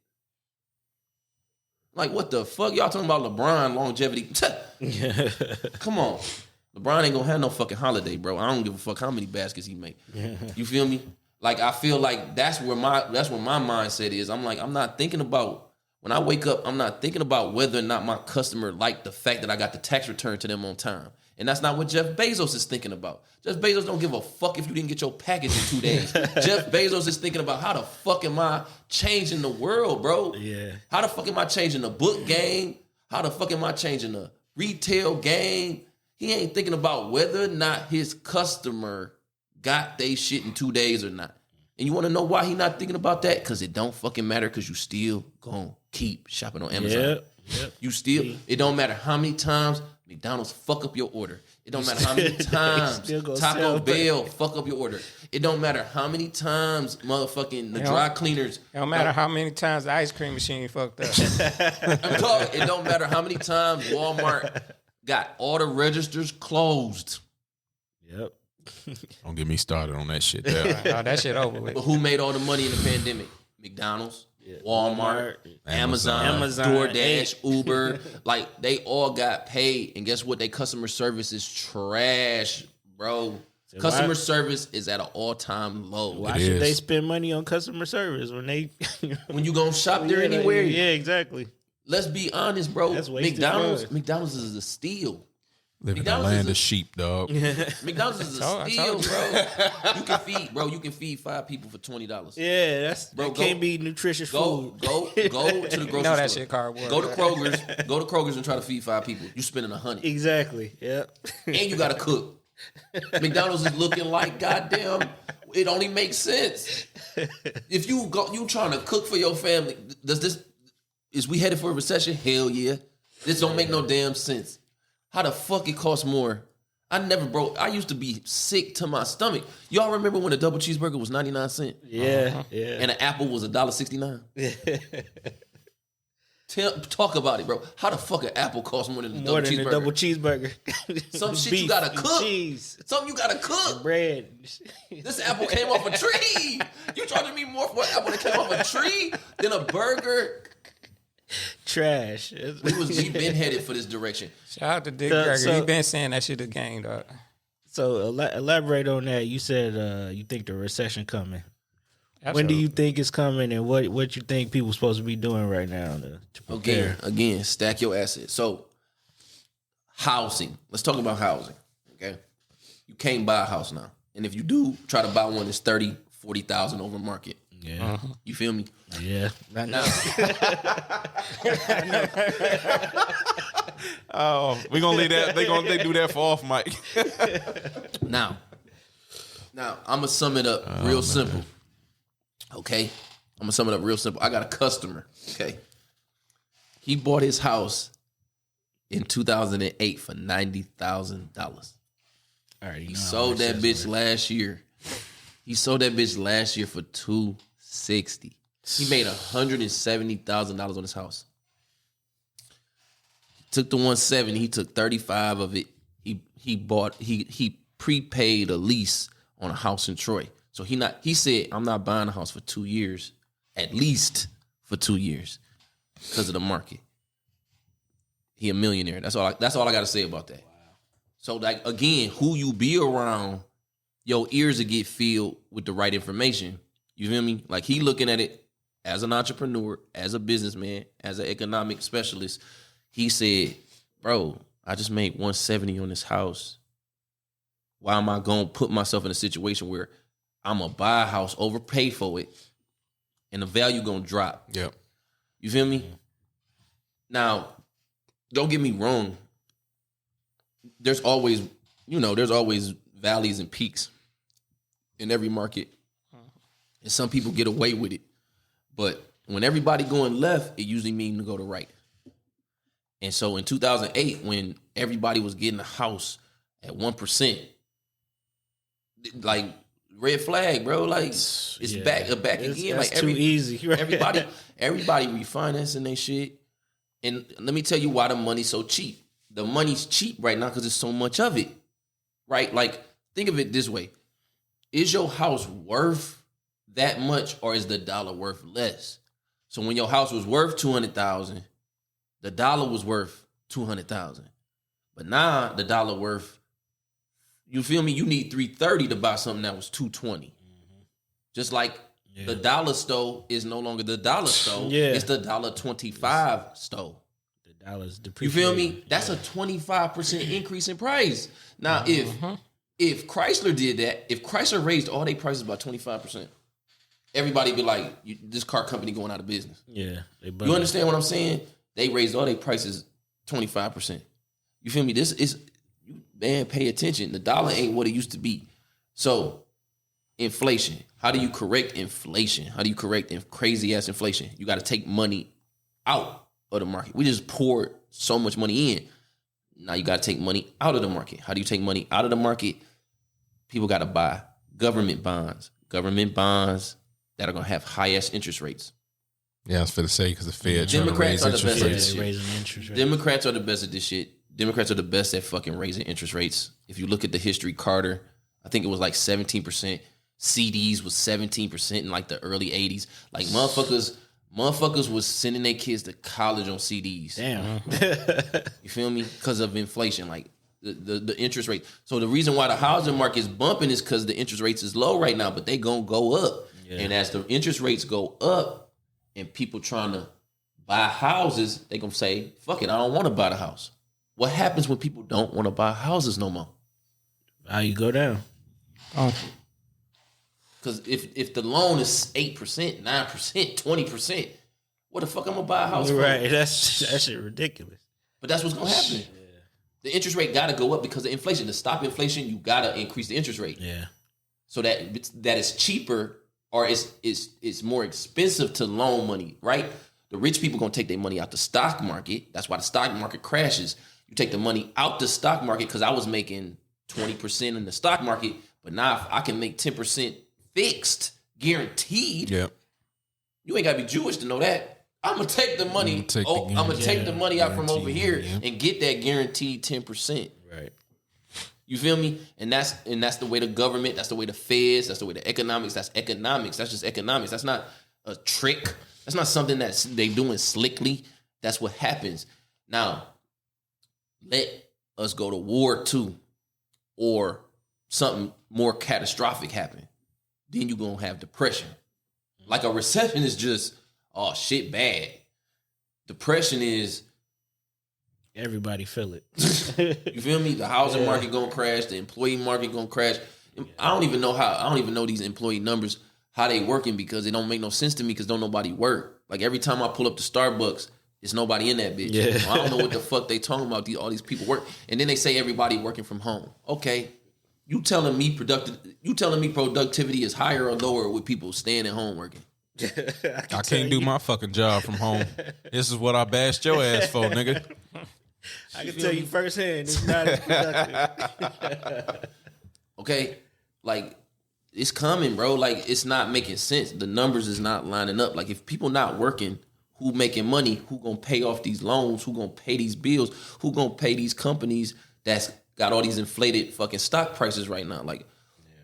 Like, what the fuck? Y'all talking about LeBron longevity? Come on. LeBron ain't gonna have no fucking holiday, bro. I don't give a fuck how many baskets he make. You feel me? Like, I feel like that's where my mindset is. I'm like, I'm not thinking about, when I wake up, I'm not thinking about whether or not my customer liked the fact that I got the tax return to them on time. And that's not what Jeff Bezos is thinking about. Jeff Bezos don't give a fuck if you didn't get your package in 2 days. Jeff Bezos is thinking about, how the fuck am I changing the world, bro? Yeah. How the fuck am I changing the book game? How the fuck am I changing the retail game? He ain't thinking about whether or not his customer got they shit in 2 days or not. And you want to know why he not thinking about that? Because it don't fucking matter, because you still gonna keep shopping on Amazon. Yep. You still, it don't matter how many times McDonald's fuck up your order. It don't matter how many times Taco Bell fuck up your order. It don't matter how many times motherfucking the dry cleaners. It don't matter how many times the ice cream machine fucked up. I'm talking, it don't matter how many times Walmart got all the registers closed. Yep. Don't get me started on that shit there. That shit over with. But who made all the money in the pandemic? McDonald's, Walmart, Amazon, DoorDash, Uber. Like, they all got paid. And guess what? Their customer service is trash, bro. So customer service is at an all-time low. Why should they spend money on customer service when they... when you gonna shop there anywhere? Yeah, exactly. Let's be honest, bro. That's McDonald's is a steal. Living in the land of sheep, dog. McDonald's is a steal, bro. You can feed 5 people for $20. Yeah, that can't be nutritious food. Go to the grocery store. That shit cardboard. Go to Kroger's and try to feed 5 people. You spending $100. Exactly. Yeah. And you gotta cook. McDonald's is looking like goddamn. It only makes sense. If you trying to cook for your family, is we headed for a recession? Hell yeah. This don't make no damn sense. How the fuck it costs more? I used to be sick to my stomach. Y'all remember when a double cheeseburger was 99 cents? Yeah, yeah. And an apple was $1.69? Talk about it, bro. How the fuck an apple costs more than a double cheeseburger? Some shit you gotta cook. Cheese. Something you gotta cook. And bread. This apple came off a tree. You charging me more for an apple that came off a tree than a burger? Trash. We been headed for this direction. Shout out to Dick Gregory. He been saying that shit a game, dog. So elaborate on that. You said you think the recession coming. Absolutely. When do you think it's coming, and what you think people supposed to be doing right now to prepare? Again, stack your assets. So, housing. Let's talk about housing. Okay, you can't buy a house now, and if you do, try to buy one that's 30, 40,000 over market. Yeah, you feel me? Yeah, not now. Oh, we gonna leave that. They do that for off mic. Now, I'm gonna sum it up real simple. Okay, I'm gonna sum it up real simple. I got a customer. Okay, he bought his house in 2008 for $90,000. He sold that bitch last year. He sold that bitch last year for $260,000. He made $170,000 on his house. Took the $170,000. He took $35,000 of it. He prepaid a lease on a house in Troy. So he said, I'm not buying a house for 2 years, at least for 2 years, because of the market. He a millionaire. That's all I got to say about that. Wow. So like, again, who you be around, your ears will get filled with the right information. You feel me? Like, he looking at it as an entrepreneur, as a businessman, as an economic specialist. He said, bro, I just made $170,000 on this house. Why am I going to put myself in a situation where I'm going to buy a house, overpay for it, and the value going to drop? Yep. You feel me? Mm-hmm. Now, don't get me wrong. There's always valleys and peaks in every market. And some people get away with it. But when everybody going left, it usually means to go to right. And so in 2008, when everybody was getting a house at 1%, like, red flag, bro. Like, it's back again. Like, too easy. Right? everybody refinancing their shit. And let me tell you why the money's so cheap. The money's cheap right now because there's so much of it, right? Like, think of it this way. Is your house worth that much, or is the dollar worth less? So when your house was worth $200,000, the dollar was worth $200,000. But now the dollar worth, you feel me? You need $330 to buy something that was $220. Mm-hmm. Just like the dollar store is no longer the dollar store. It's the $1.25 store. The dollar's depreciating. You feel me? That's a 25% increase in price. Now, if Chrysler did that, if Chrysler raised all their prices by 25%, everybody be like, this car company going out of business. Yeah. You understand what I'm saying? They raised all their prices 25%. You feel me? This is, man, pay attention. The dollar ain't what it used to be. So, inflation. How do you correct inflation? How do you correct crazy ass inflation? You got to take money out of the market. We just poured so much money in. Now you got to take money out of the market. How do you take money out of the market? People got to buy government bonds that are going to have high-ass interest rates. Yeah, I was going to say, because the Fed Democrats are the best at this shit. Democrats are the best at this shit. Democrats are the best at fucking raising interest rates. If you look at the history, Carter, I think it was like 17%. CDs was 17% in like the early 80s. Like motherfuckers was sending their kids to college on CDs. Damn. You feel me? Because of inflation, like the interest rate. So the reason why the housing market is bumping is because the interest rates is low right now, but they gonna go up. Yeah. And as the interest rates go up and people trying to buy houses, they gonna say, fuck it, I don't want to buy the house. What happens when people don't want to buy houses no more? Value go down. Oh. Because if the loan is 8%, 9%, 20%, what the fuck I'm gonna buy a house for? Right, that shit ridiculous. But that's what's gonna happen. Yeah. The interest rate gotta go up because of inflation. To stop inflation, you gotta increase the interest rate. Yeah. So that it's cheaper or it's more expensive to loan money, right? The rich people gonna take their money out the stock market. That's why the stock market crashes. You take the money out the stock market because I was making 20% in the stock market, but now if I can make 10% fixed, guaranteed. Yep. You ain't gotta be Jewish to know that. I'm gonna take the money. I'm gonna take the money out from over here and get that guaranteed 10%. Right. You feel me? And that's the way the government. That's the way the feds. That's the way the economics. That's economics. That's just economics. That's not a trick. That's not something that they doing slickly. That's what happens. Now, let us go to war too, or something more catastrophic happen. Then you're going to have depression. Like a recession is just, oh, shit, bad. Depression is... everybody feel it. You feel me? The housing market going to crash. The employee market going to crash. I don't even know these employee numbers, how they working, because it don't make no sense to me because don't nobody work. Like every time I pull up to Starbucks, it's nobody in that bitch. Yeah. I don't know what the fuck they talking about. All these people work. And then they say everybody working from home. Okay. You telling me productivity is higher or lower with people staying at home working? I can't do my fucking job from home. This is what I bashed your ass for, nigga. I can tell you firsthand, it's not as productive. Okay, like it's coming, bro. Like it's not making sense. The numbers is not lining up. Like if people not working, who making money? Who gonna pay off these loans? Who gonna pay these bills? Who gonna pay these companies that's got all these inflated fucking stock prices right now? Like,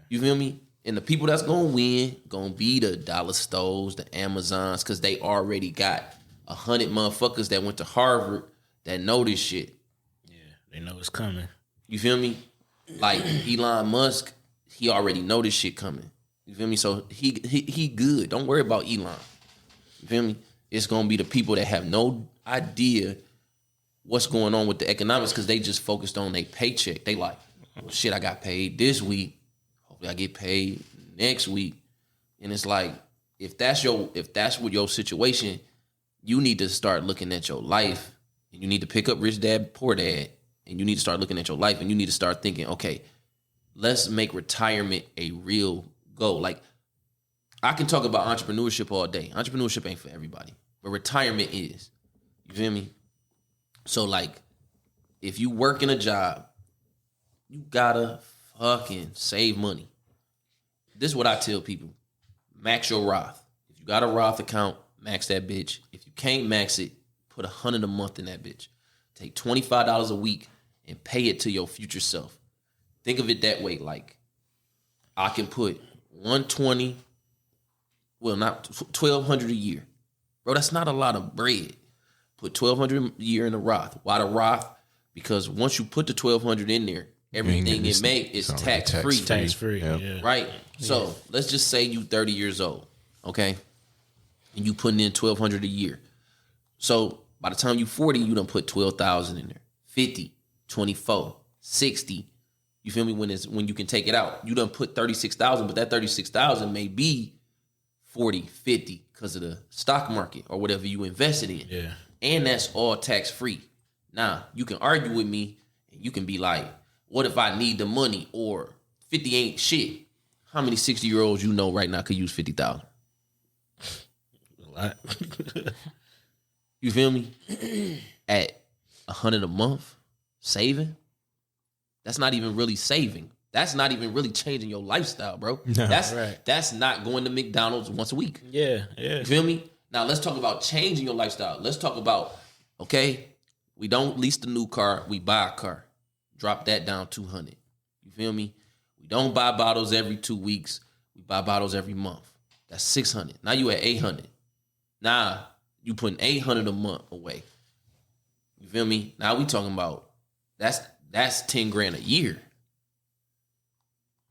you feel me? And the people that's gonna win gonna be the dollar stores, the Amazons, because they already got 100 motherfuckers that went to Harvard that know this shit. Yeah, they know it's coming. You feel me? Like Elon Musk, he already know this shit coming. You feel me? So he good. Don't worry about Elon. You feel me? It's gonna be the people that have no idea what's going on with the economics because they just focused on their paycheck. They like, well, shit, I got paid this week. Hopefully I get paid next week. And it's like, if that's what your situation, you need to start looking at your life. And you need to pick up Rich Dad, Poor Dad. And you need to start looking at your life. And you need to start thinking, okay, let's make retirement a real goal. Like, I can talk about entrepreneurship all day. Entrepreneurship ain't for everybody. But retirement is. You feel me? So, like, if you work in a job, you gotta fucking save money. This is what I tell people. Max your Roth. If you got a Roth account, max that bitch. If you can't max it, put $100 a month in that bitch. Take $25 a week and pay it to your future self. Think of it that way. Like, I can put $120, well, not $1,200 a year. Bro, that's not a lot of bread. Put $1,200 a year in the Roth. Why the Roth? Because once you put the $1,200 in there, everything it make is tax-free. Tax-free, yeah. Right? So, let's just say you 30 years old, okay? And you putting in $1,200 a year. So, by the time you 40, you done put 12,000 in there. 50, 24, 60. You feel me? When you can take it out. You done put 36,000, but that 36,000 may be 40, 50 because of the stock market or whatever you invested in. Yeah. And that's all tax-free. Now, you can argue with me, and you can be like, what if I need the money? Or 50 ain't shit. How many 60-year-olds you know right now could use 50,000? A lot. You feel me? At $100 a month, saving, that's not even really saving. That's not even really changing your lifestyle, bro. No. That's not going to McDonald's once a week. Yeah. You feel me? Now let's talk about changing your lifestyle. Let's talk about, okay, we don't lease the new car, we buy a car. Drop that down $200. You feel me? We don't buy bottles every 2 weeks. We buy bottles every month. That's $600. Now you at $800. Now you putting $800 a month away. You feel me? Now we talking about that's $10,000 a year.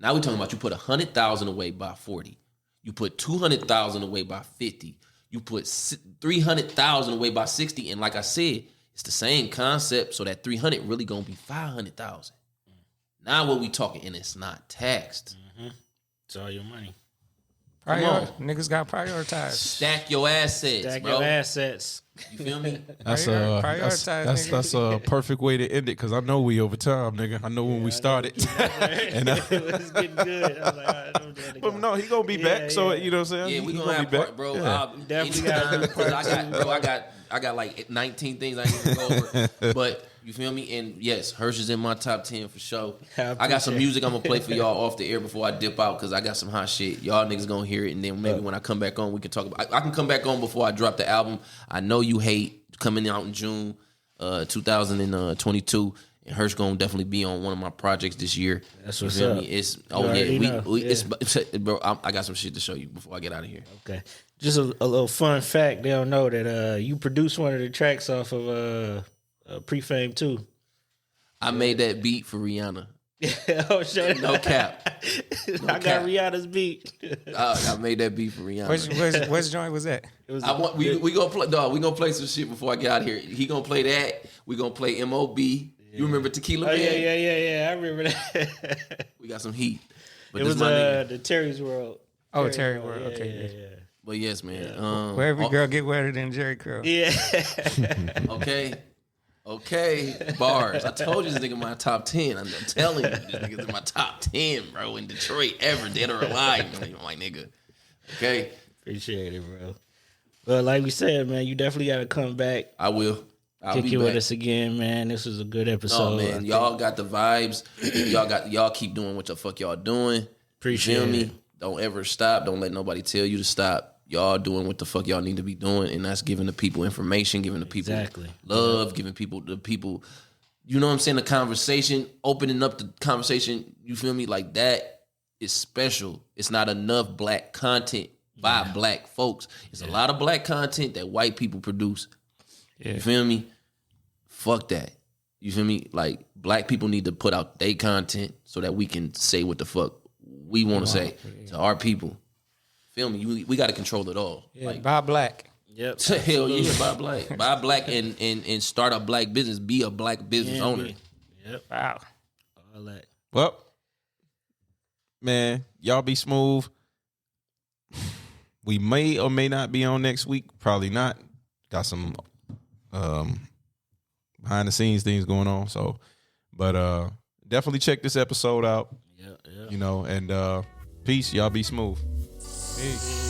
Now we talking about you put $100,000 away by 40. You put $200,000 away by 50. You put $300,000 away by 60. And like I said, it's the same concept. So that 300 really gonna be 500,000. Now what we talking, and it's not taxed. Mm-hmm. It's all your money. Niggas got prioritized. Stack your assets, Stack bro. your assets. You feel me? That's Prioritize, a perfect way to end it because I know we over time, nigga. I know when we started. And It was getting good. I was like, all right, don't let it go. but no, he gonna be back. So you know what I'm saying? Yeah, we He gonna have be part, bro. Yeah. Definitely gotta do part I got like 19 things I need to go over. But you feel me? And yes, Hirsch is in my top 10 for sure. I got some music I'm gonna play for y'all off the air before I dip out because I got some hot shit. Y'all niggas gonna hear it, and then maybe when I come back on, we can talk about. I can come back on before I drop the album. I know you hate coming out in June 2022. And Hirsch gonna definitely be on one of my projects this year. That's you what's feel up. me? It's bro. I got some shit to show you before I get out of here. Okay. Just a little fun fact. They don't know that you produced one of the tracks off of Pre-Fame 2. I made that beat for Rihanna. Oh shit! No cap. I got Rihanna's beat. I made that beat for Rihanna. Which joint was that? It was we gonna play. Dog, we gonna play some shit before I get out of here. He gonna play that. We gonna play MOB. You remember Tequila Oh Man? yeah. I remember that. We got some heat. But It this was my nigga. the Terry's World. Oh, Terry World. Yeah, Okay. yeah. But yes, man. Where every girl get wetter than Jerry Curl. Yeah. Okay. Bars. I told you this nigga my top 10. I'm telling you, this nigga's in my top 10, bro, in Detroit ever, dead or alive. My nigga. Okay. Appreciate it, bro. But like we said, man, you definitely got to come back. I will. I'll Kick be you back. with us again, man. This was a good episode. Oh man, y'all got the vibes. Y'all keep doing what the fuck y'all doing. Appreciate you feel me? it. Don't ever stop. Don't let nobody tell you to stop. Y'all doing what the fuck y'all need to be doing, and that's giving the people information, giving the people love, giving people you know what I'm saying, the conversation, opening up the conversation. You feel me? Like that is special. It's not enough black content by black folks. It's a lot of black content that white people produce. Yeah. You feel me? Fuck that. You feel me? Like, black people need to put out their content so that we can say what the fuck we want to say to our people. Feel me? We got to control it all. Yeah, like, buy black. Yep. Hell yeah, buy black. Buy black and start a black business. Be a black business owner. Yep. Wow. All that. Well, man, y'all be smooth. We may or may not be on next week. Probably not. Got some behind the scenes things going on. So, but definitely check this episode out. Yeah. You know, and peace. Y'all be smooth. Peace.